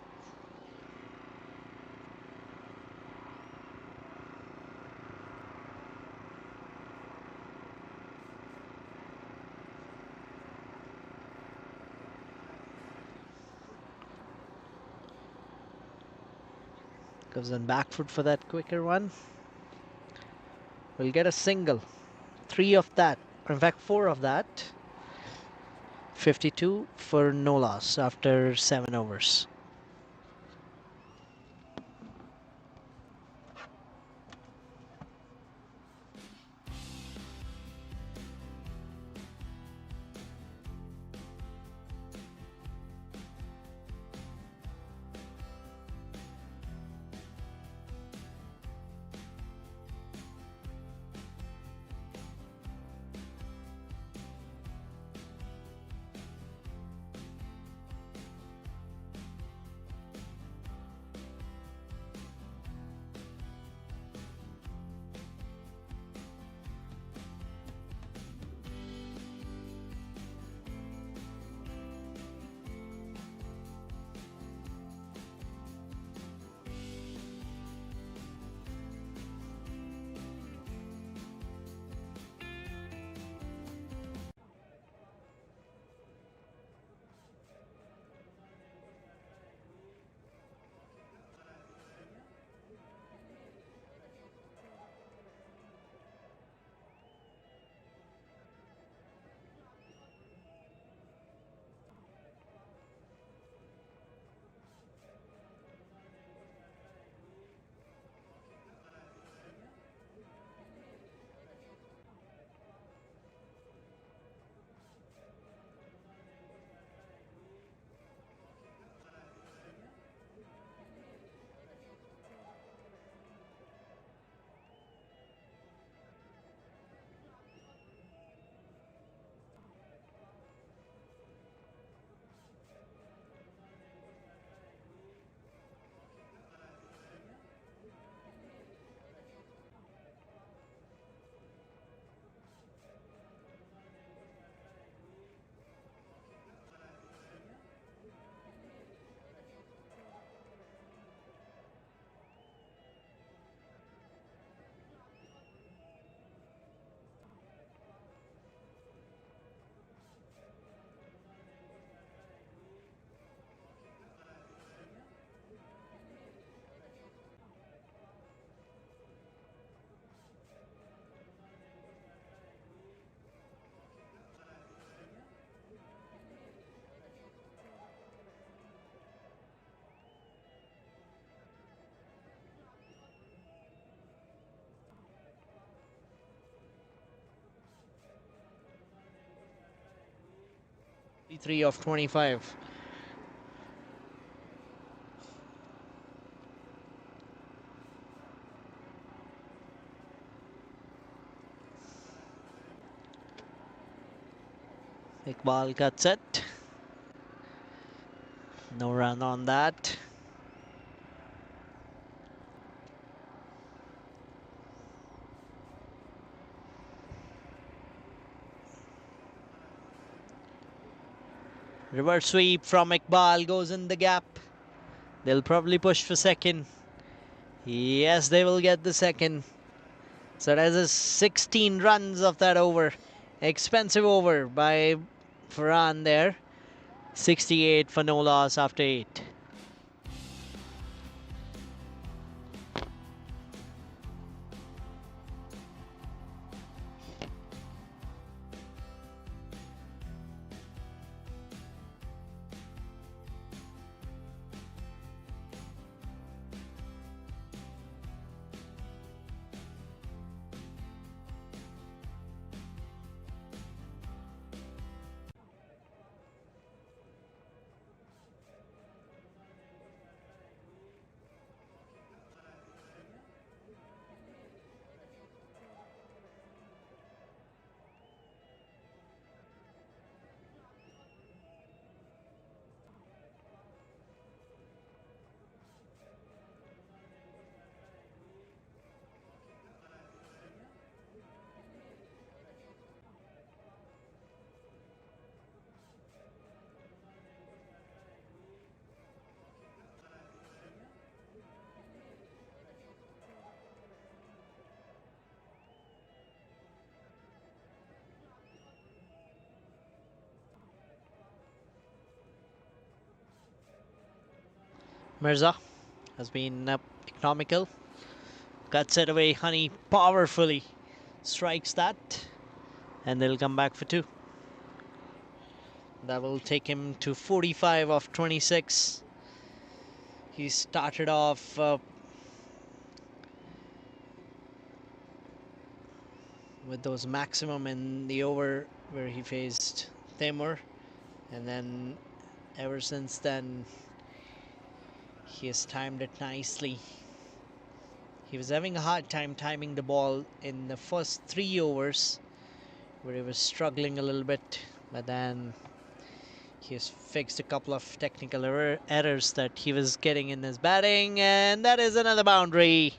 Goes on back foot for that quicker one. We'll get a single. 3 of that, or in fact 4 of that. 52 for no loss after 7 overs. 3 of 25. Iqbal cuts it. No run on that. Reverse sweep from Iqbal goes in the gap. They'll probably push for second. Yes, they will get the second. So there's a 16 runs of that over. Expensive over by Farhan there. 68 for no loss after 8. Mirza has been economical. Cuts it away. Honey powerfully strikes that. And they'll come back for 2. That will take him to 45 of 26. He started off with those maximum in the over where he faced Temur, and then ever since then he has timed it nicely. He was having a hard time timing the ball in the first 3 overs where he was struggling a little bit, but then he has fixed a couple of technical errors that he was getting in his batting, and that is another boundary.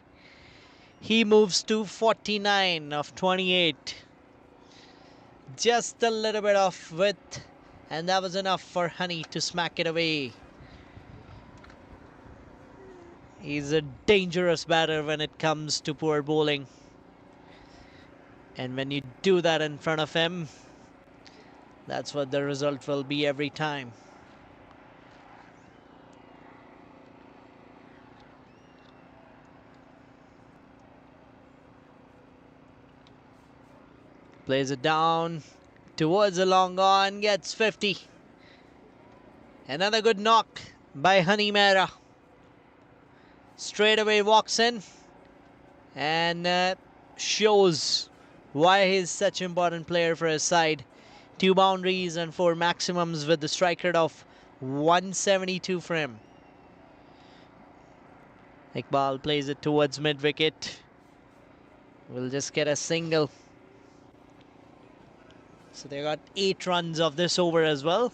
He moves to 49 of 28. Just a little bit off width, and that was enough for Honey to smack it away. He's a dangerous batter when it comes to poor bowling. And when you do that in front of him, that's what the result will be every time. Plays it down towards the long on, gets 50. Another good knock by Honey Mehra. Straight away walks in and shows why he's such an important player for his side. 2 boundaries and 4 maximums with the strike rate of 172 for him. Iqbal plays it towards mid-wicket. We'll just get a single. So they got 8 runs of this over as well.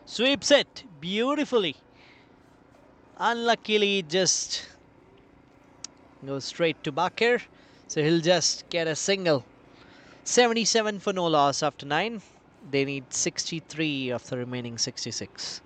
Sweeps it beautifully. Unluckily, just goes straight to Bakir. So he'll just get a single. 77 for no loss after 9. They need 63 of the remaining 66.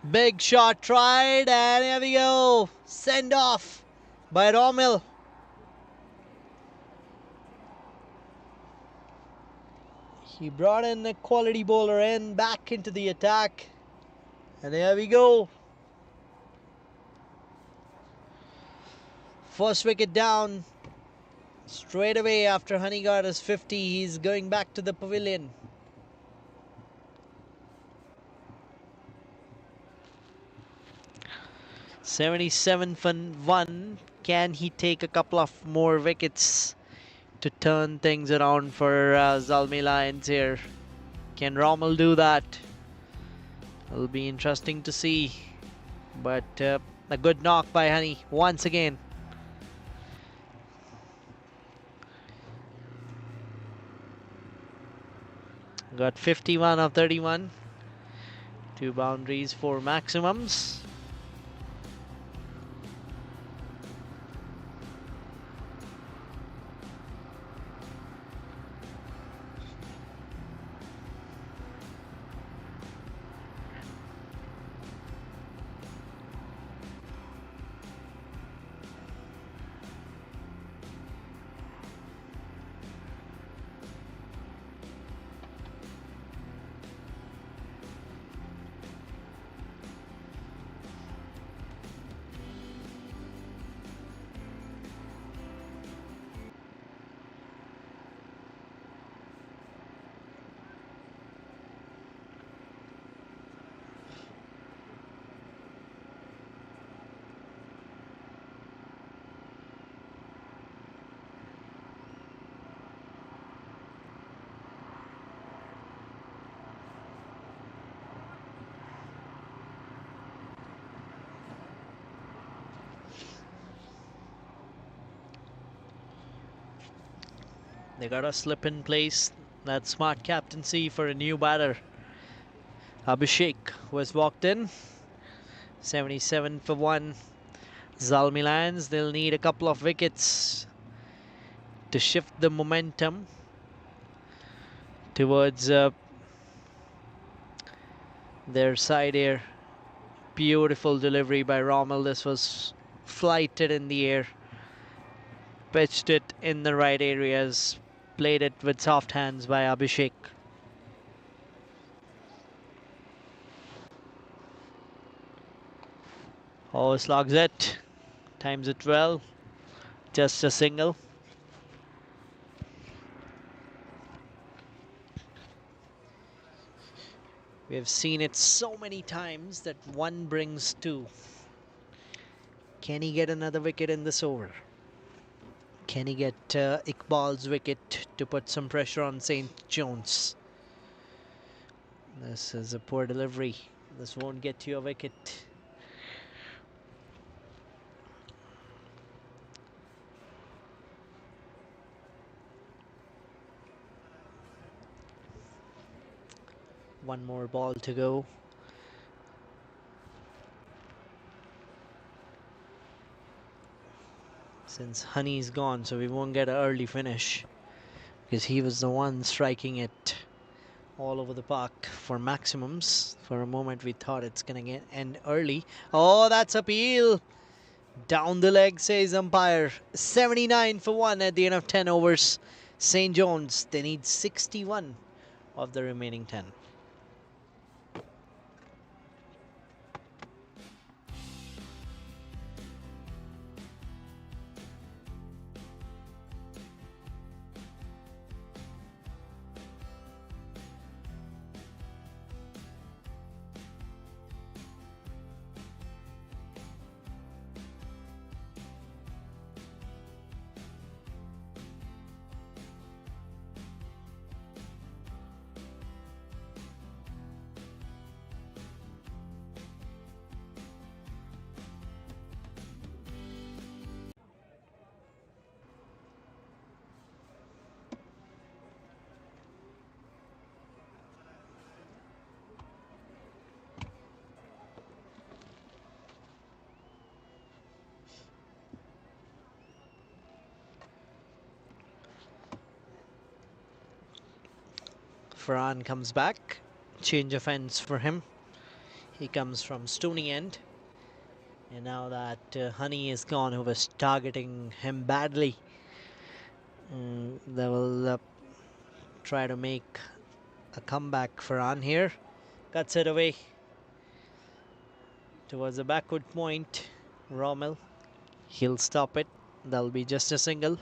Big shot tried, and here we go. Send off by Rommel. He brought in a quality bowler in back into the attack. And there we go. First wicket down. Straight away after Honey got his 50, he's going back to the pavilion. "77 for 1. Can he take a couple of more wickets to turn things around for Zalmi Lions here? Can Rommel do that? It'll be interesting to see. But a good knock by Honey once again. Got 51 of 31. 2 boundaries, 4 maximums. They got a slip in place. That smart captaincy for a new batter. Abhishek was walked in. 77 for 1. Zalmi Lions, they'll need a couple of wickets to shift the momentum towards their side here. Beautiful delivery by Rommel. This was flighted in the air. Pitched it in the right areas. Played it with soft hands by Abhishek. Oh, slogs it. Times it well. Just a single. We have seen it so many times that one brings two. Can he get another wicket in this over? Can he get Iqbal's wicket to put some pressure on St. Jones? This is a poor delivery. This won't get you a wicket. One more ball to go. Since Honey's gone, so we won't get an early finish because he was the one striking it all over the park for maximums. For a moment we thought it's gonna end early. Oh, that's a peel. Down the leg, says umpire. 79 for 1 at the end of 10 overs. St. John's, they need 61 of the remaining 10. Farhan comes back. Change of ends for him. He comes from Stony End. And now that Honey is gone, who was targeting him badly, they will try to make a comeback for An here. Cuts it away towards the backward point. Rommel, he'll stop it. That'll be just a single.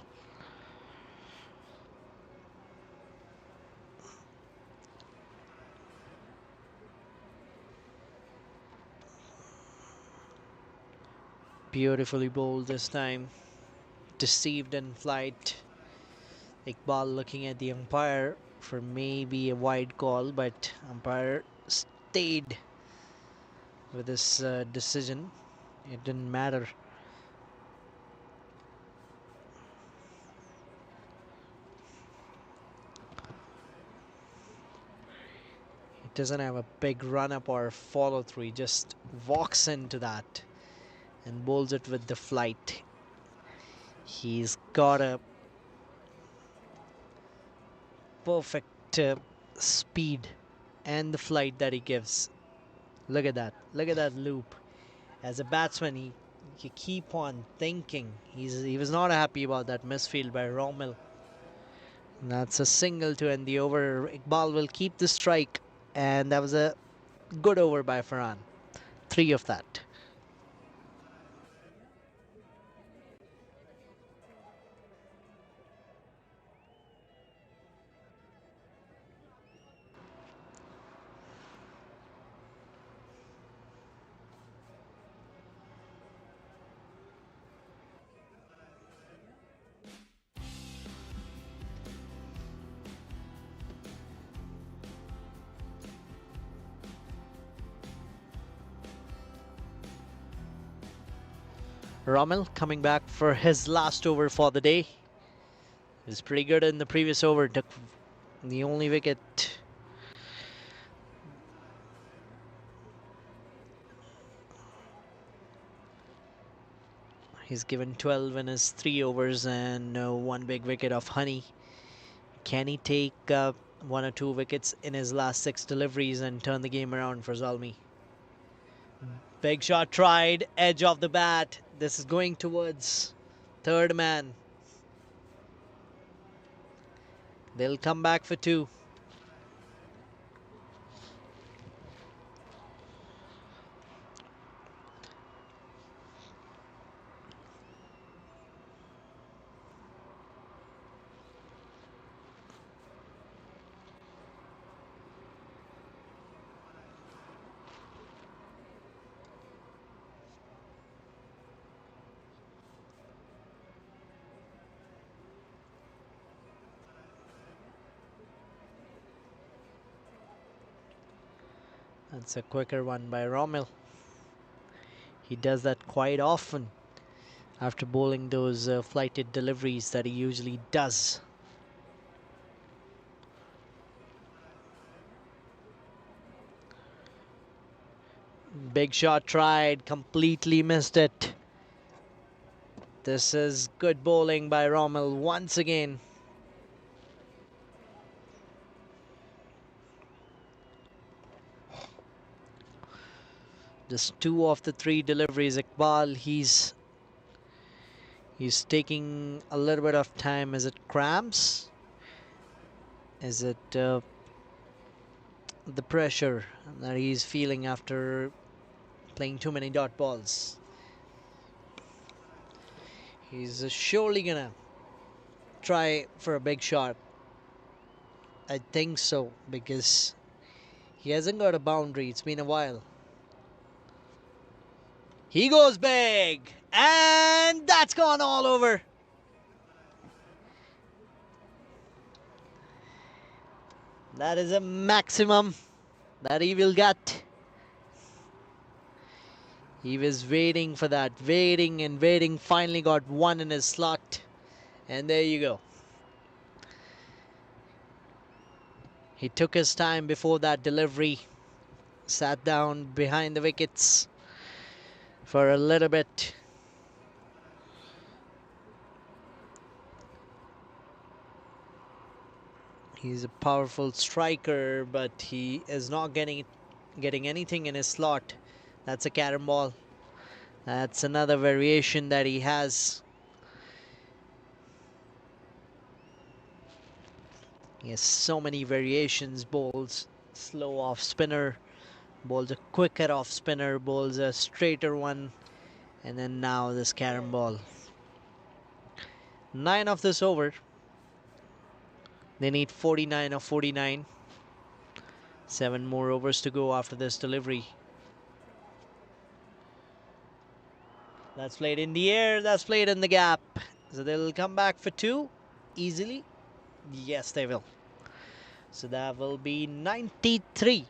Beautifully bowled this time. Deceived in flight. Iqbal looking at the umpire for maybe a wide call, but umpire stayed with this decision. It didn't matter. He doesn't have a big run up or follow through. He just walks into that and bowls it with the flight. He's got a perfect speed and the flight that he gives. Look at that. Look at that loop. As a batsman, you keep on thinking. He was not happy about that misfield by Rommel. And that's a single to end the over. Iqbal will keep the strike, and that was a good over by Farhan. 3 of that. Rommel coming back for his last over for the day. He was pretty good in the previous over. Took the only wicket. He's given 12 in his 3 overs and 1 big wicket of Honey. Can he take 1 or 2 wickets in his last 6 deliveries and turn the game around for Zalmi? Big shot tried, edge of the bat. This is going towards third man. They'll come back for 2. That's a quicker one by Rommel. He does that quite often after bowling those flighted deliveries that he usually does. Big shot tried, completely missed it. This is good bowling by Rommel once again. Just 2 of the 3 deliveries. Iqbal, he's taking a little bit of time. Is it cramps? Is it the pressure that he's feeling after playing too many dot balls? He's surely gonna try for a big shot. I think so, because he hasn't got a boundary. It's been a while. He goes big, and that's gone all over. That is a maximum that he will get. He was waiting for that, waiting and waiting, finally got 1 in his slot, and there you go. He took his time before that delivery, sat down behind the wickets for a little bit. He's a powerful striker, but he is not getting getting anything in his slot. That's a carom ball. That's another variation that he has. He has so many variations. Bowls slow off spinner, bowls a quicker off spinner, bowls a straighter one, and then now this carom ball. 9 of this over. They need 49 of 49. 7 more overs to go after this delivery. That's played in the air. That's played in the gap. So they'll come back for 2 easily. Yes, they will. So that will be 93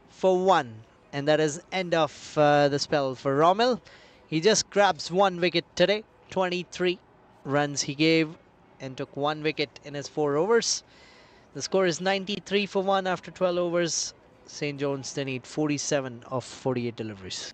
for 1. And that is end of the spell for Rommel. He just grabs 1 wicket today. 23 runs he gave and took 1 wicket in his 4 overs. The score is 93 for 1 after 12 overs. St. John's, they need 47 of 48 deliveries.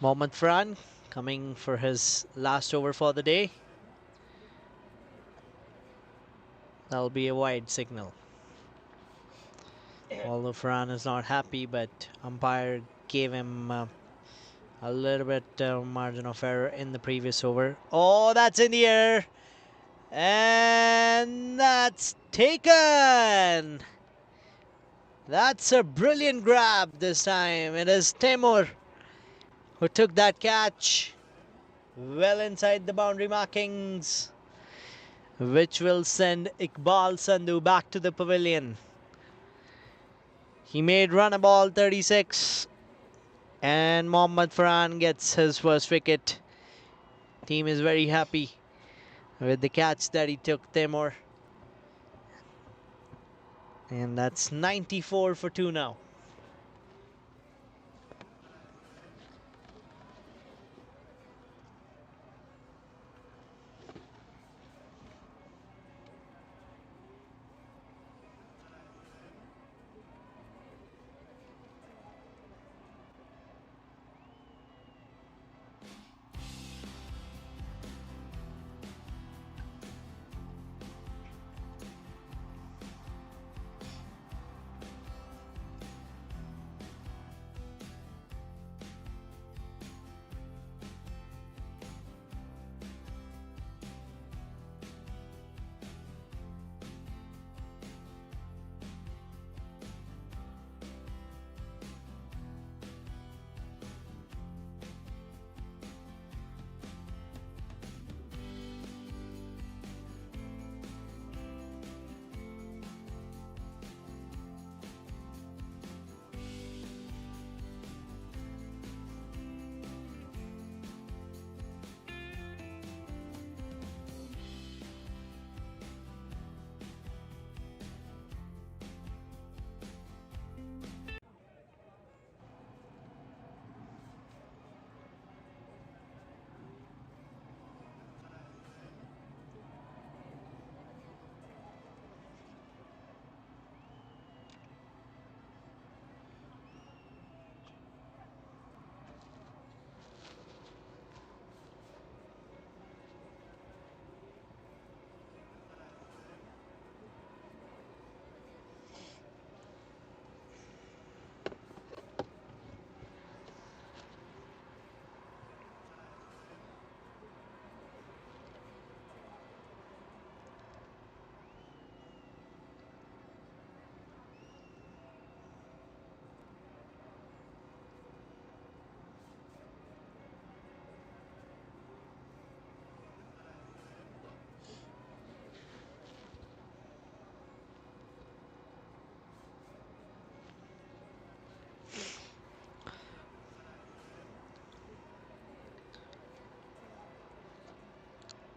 Mohammad Farhan coming for his last over for the day. That'll be a wide signal. Although Farhan is not happy, but umpire gave him a little bit margin of error in the previous over. Oh, that's in the air. And that's taken. That's a brilliant grab this time. It is Temur who took that catch well inside the boundary markings, which will send Iqbal Sandhu back to the pavilion. He made run a ball 36, and Mohammad Farhan gets his first wicket. Team is very happy with the catch that he took, Temur. And that's 94 for 2 now.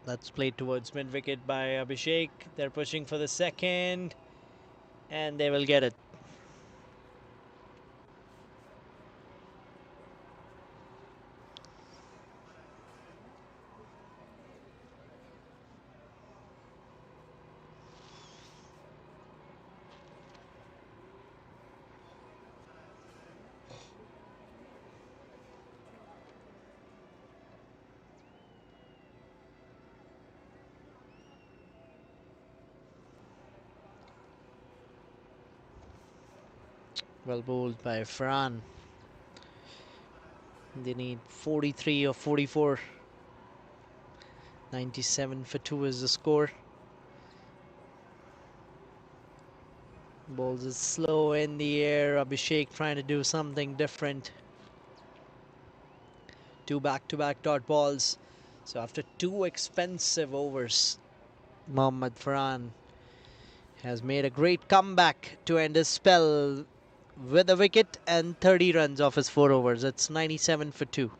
That's played towards mid wicket by Abhishek. They're pushing for the second, and they will get it. Well bowled by Fran. They need 43 or 44. 97 for 2 is the score. Balls is slow in the air. Abhishek trying to do something different. 2 back-to-back dot balls. So after 2 expensive overs, Mohammad Farhan has made a great comeback to end his spell with a wicket and 30 runs off his 4 overs. It's 97 for 2.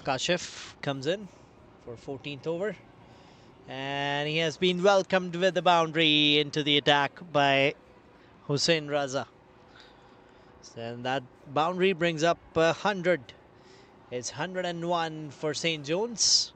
Kashif comes in for 14th over, and he has been welcomed with the boundary into the attack by Hussein Raza. And that boundary brings up 100. It's 101 for St. John's.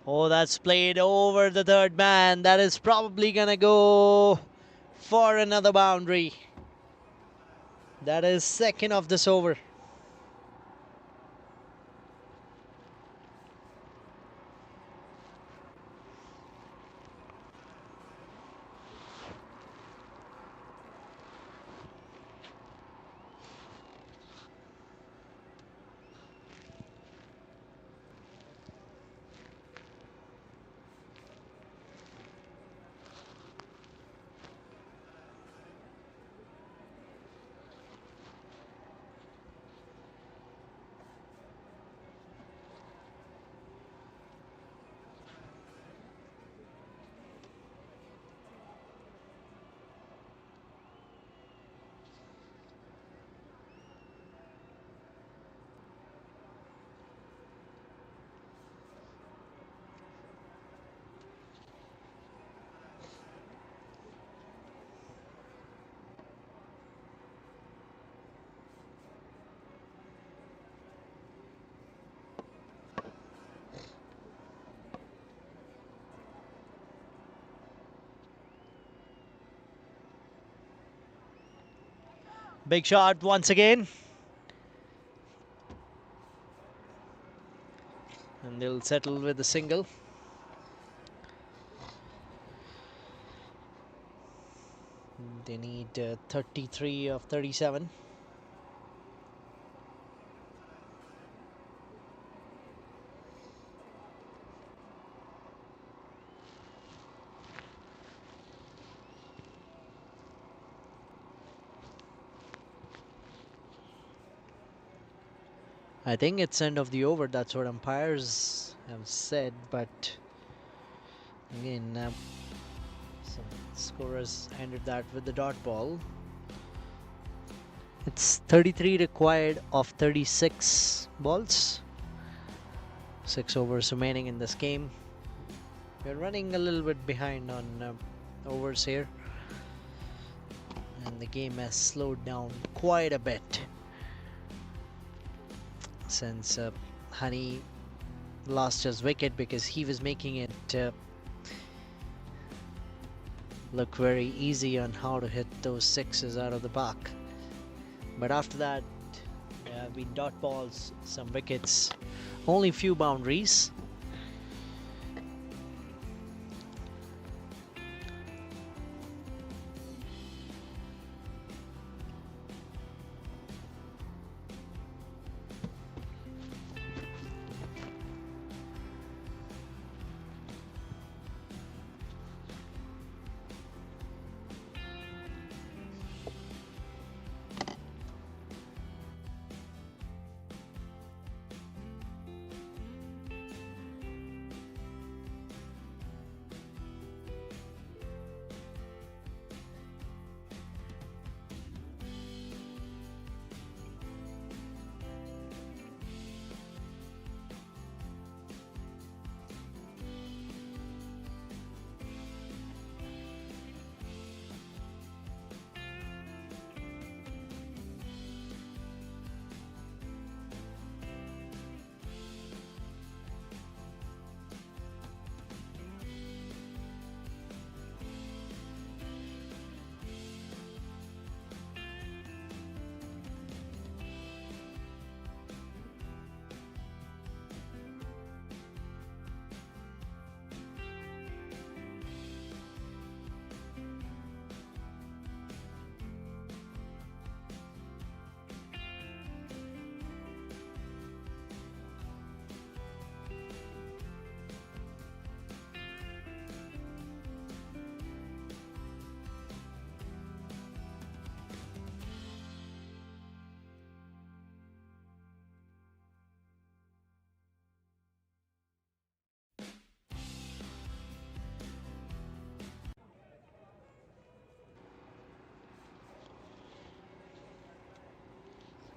Oh, that's played over the third man. That is probably going to go for another boundary. That is second of this over. Big shot once again. and they'll settle with a single. They need 33 of 37. I think it's end of the over. That's what umpires have said. But again, some scorers ended that with the dot ball. It's 33 required of 36 balls. 6 overs remaining in this game. We're running a little bit behind on overs here, and the game has slowed down quite a bit since Honey lost his wicket, because he was making it look very easy on how to hit those sixes out of the park. But after that, there have been dot balls, some wickets, only few boundaries.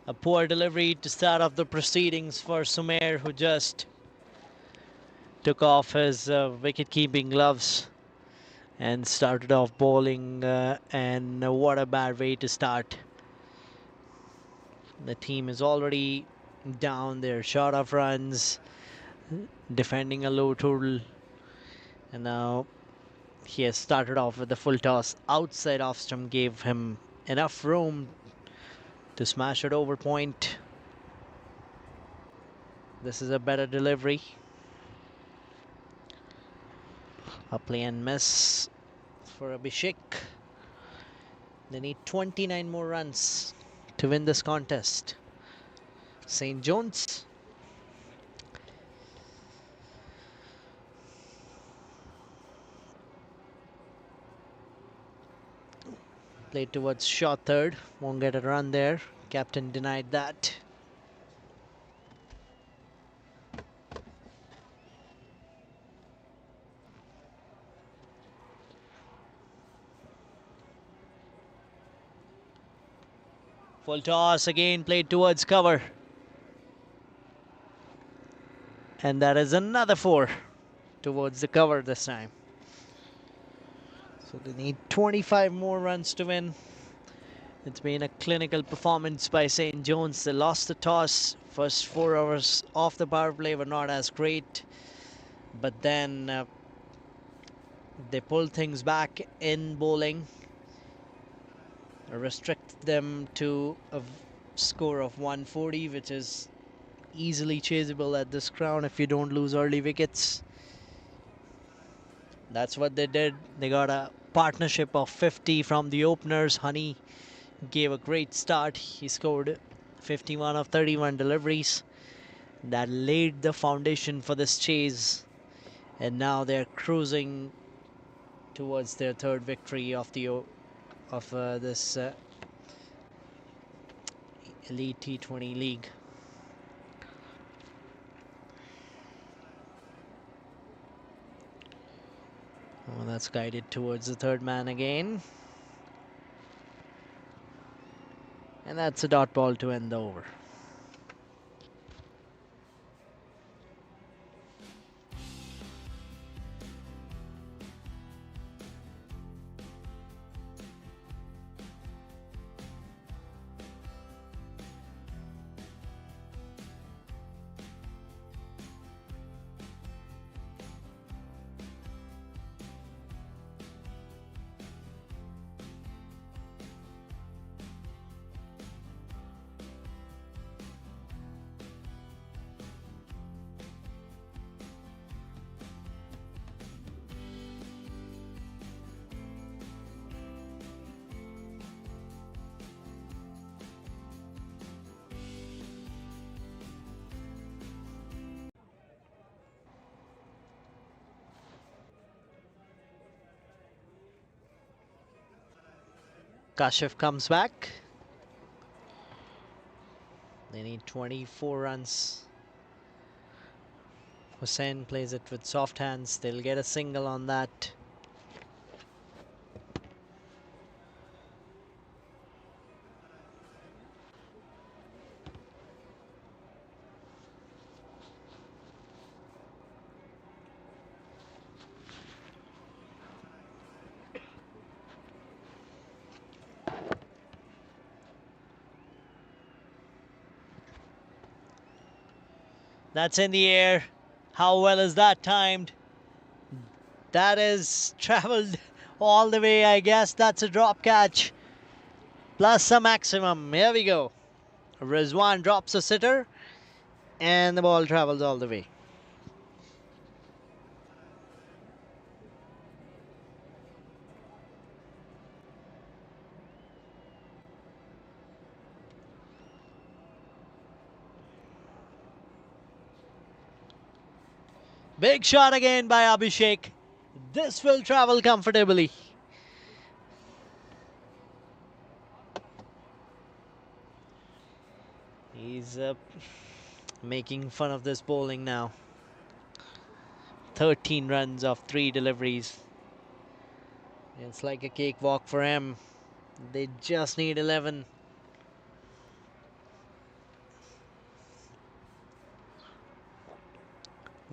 A poor delivery to start off the proceedings for Sumer, who just took off his wicket-keeping gloves and started off bowling, and what a bad way to start. The team is already down. They're short of runs, defending a low total, and now he has started off with the full toss outside off stump, gave him enough room to smash it over point. This is a better delivery. A play and miss for Abhishek. They need 29 more runs to win this contest. St. John's. Played towards short third. Won't get a run there. Captain denied that. Full toss again, played towards cover. And that is another 4 towards the cover this time. So they need 25 more runs to win. It's been a clinical performance by St. John's. They lost the toss. First 4 overs off the power play were not as great. But then they pulled things back in bowling. Restrict them to a score of 140, which is easily chaseable at this ground if you don't lose early wickets. That's what they did. They got a partnership of 50 from the openers. Honey gave a great start. He scored 51 of 31 deliveries. That laid the foundation for this chase. And now they're cruising towards their third victory of this Elite T20 league. Oh, that's guided towards the third man again. And that's a dot ball to end the over. Kashif comes back. They need 24 runs. Hussain plays it with soft hands. They'll get a single on that. That's in the air. How well is that timed? That is traveled all the way, I guess. That's a drop catch. Plus a maximum. Here we go. Rizwan drops a sitter. And the ball travels all the way. Big shot again by Abhishek. This will travel comfortably. He's making fun of this bowling now. 13 runs of 3 deliveries. It's like a cakewalk for him. They just need 11.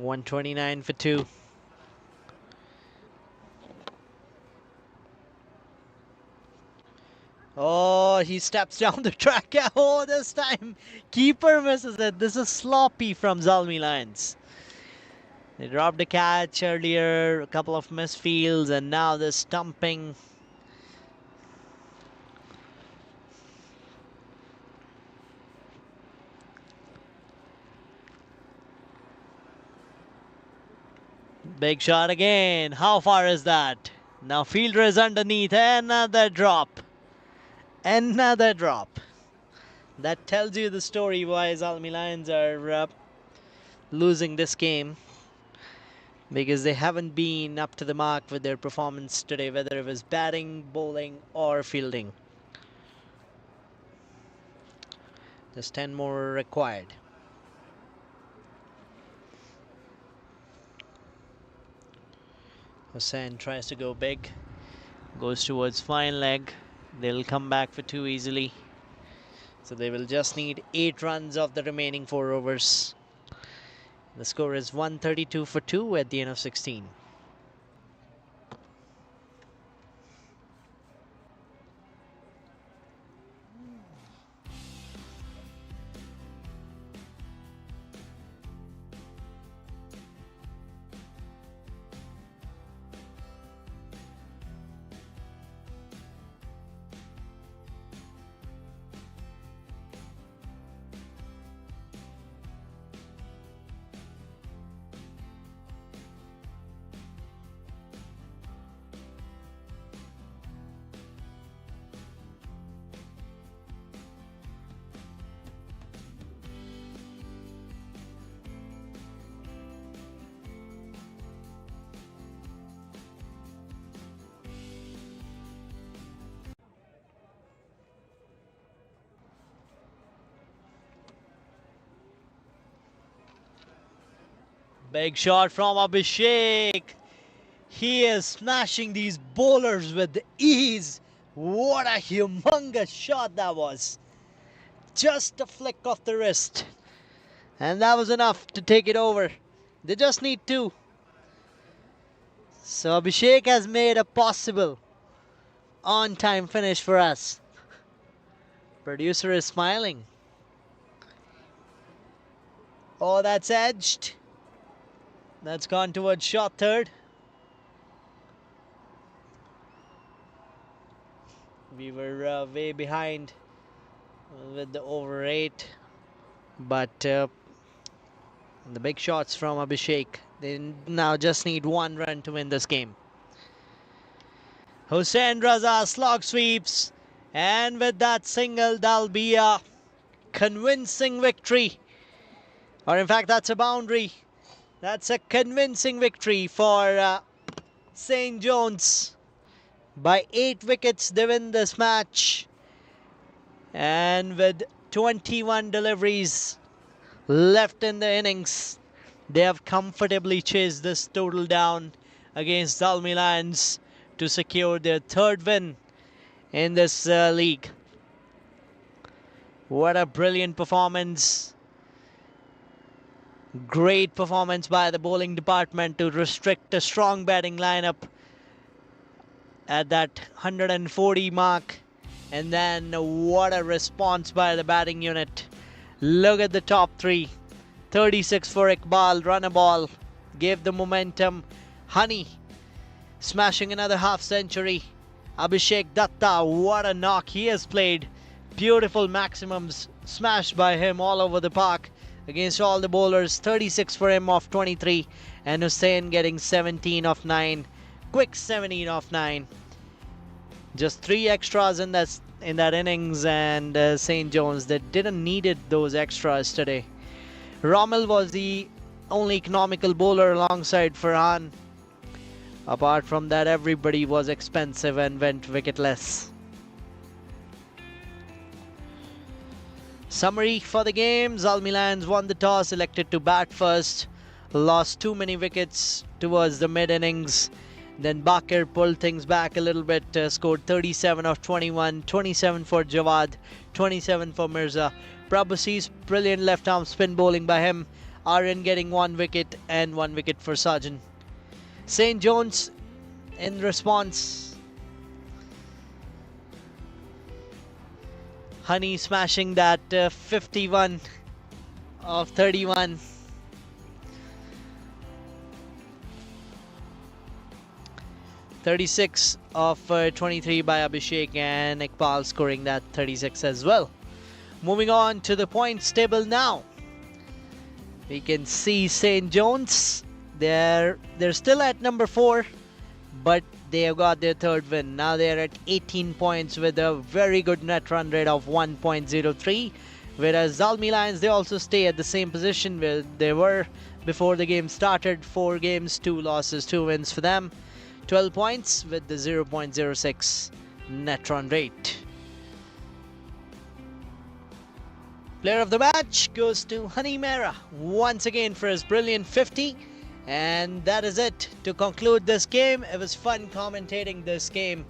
$129 for 2. Oh, he steps down the track. Oh, this time keeper misses it. This is sloppy from Zalmi Lions. They dropped a catch earlier, a couple of misfields, and now they're stumping. Big shot again. How far is that? Now fielder is underneath. Another drop. Another drop. That tells you the story why Zalmi Lions are losing this game. Because they haven't been up to the mark with their performance today, whether it was batting, bowling, or fielding. Just 10 more required. Hussain tries to go big. Goes towards fine leg. They'll come back for 2 easily. So they will just need 8 runs of the remaining 4 overs. The score is 132 for 2 at the end of 16. Big shot from Abhishek. He is smashing these bowlers with ease. What a humongous shot that was. Just a flick of the wrist. And that was enough to take it over. They just need two. So Abhishek has made a possible on-time finish for us. Producer is smiling. Oh, that's edged. That's gone towards short third. We were way behind with the over 8. But the big shots from Abhishek. They now just need 1 run to win this game. Hussain Raza slog sweeps. And with that single, that'll be a convincing victory. Or in fact, that's a boundary. That's a convincing victory for St. John's. By 8 wickets, they win this match. And with 21 deliveries left in the innings, they have comfortably chased this total down against Zalmi Lions to secure their 3rd win in this league. What a brilliant performance. Great performance by the bowling department to restrict a strong batting lineup at that 140 mark. And then what a response by the batting unit. Look at the top 3. 36 for Iqbal, run a ball, gave the momentum. Honey smashing another half century. Abhishek Datta, what a knock he has played. Beautiful maximums smashed by him all over the park against all the bowlers. 36 for him off 23. And Hussain getting 17 off 9. Quick 17 off 9. Just 3 extras in that innings, and St. John's, they didn't needed those extras today. Rommel was the only economical bowler alongside Farhan. Apart from that, everybody was expensive and went wicketless. Summary for the game: Zalmi Lions won the toss, elected to bat first, lost too many wickets towards the mid-innings. Then Bakir pulled things back a little bit, scored 37 of 21, 27 for Jawad, 27 for Mirza. Prabhusi's brilliant left-arm spin bowling by him. Aryan getting 1 wicket and 1 wicket for Sarjan. St. John's in response. Honey smashing that 51 of 31. 36 of 23 by Abhishek, and Iqbal scoring that 36 as well. Moving on to the points table now. We can see St. John's. They're still at number 4, but they have got their 3rd win. Now they're at 18 points with a very good net run rate of 1.03. Whereas Zalmi Lions, they also stay at the same position where they were before the game started. 4 games, 2 losses, 2 wins for them. 12 points with the 0.06 net run rate. Player of the match goes to Honey Mehra once again for his brilliant 50. And that is it to conclude this game. It was fun commentating this game.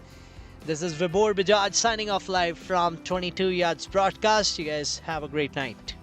This is Vibhor Bajaj signing off live from 22 Yards Broadcast. You guys have a great night.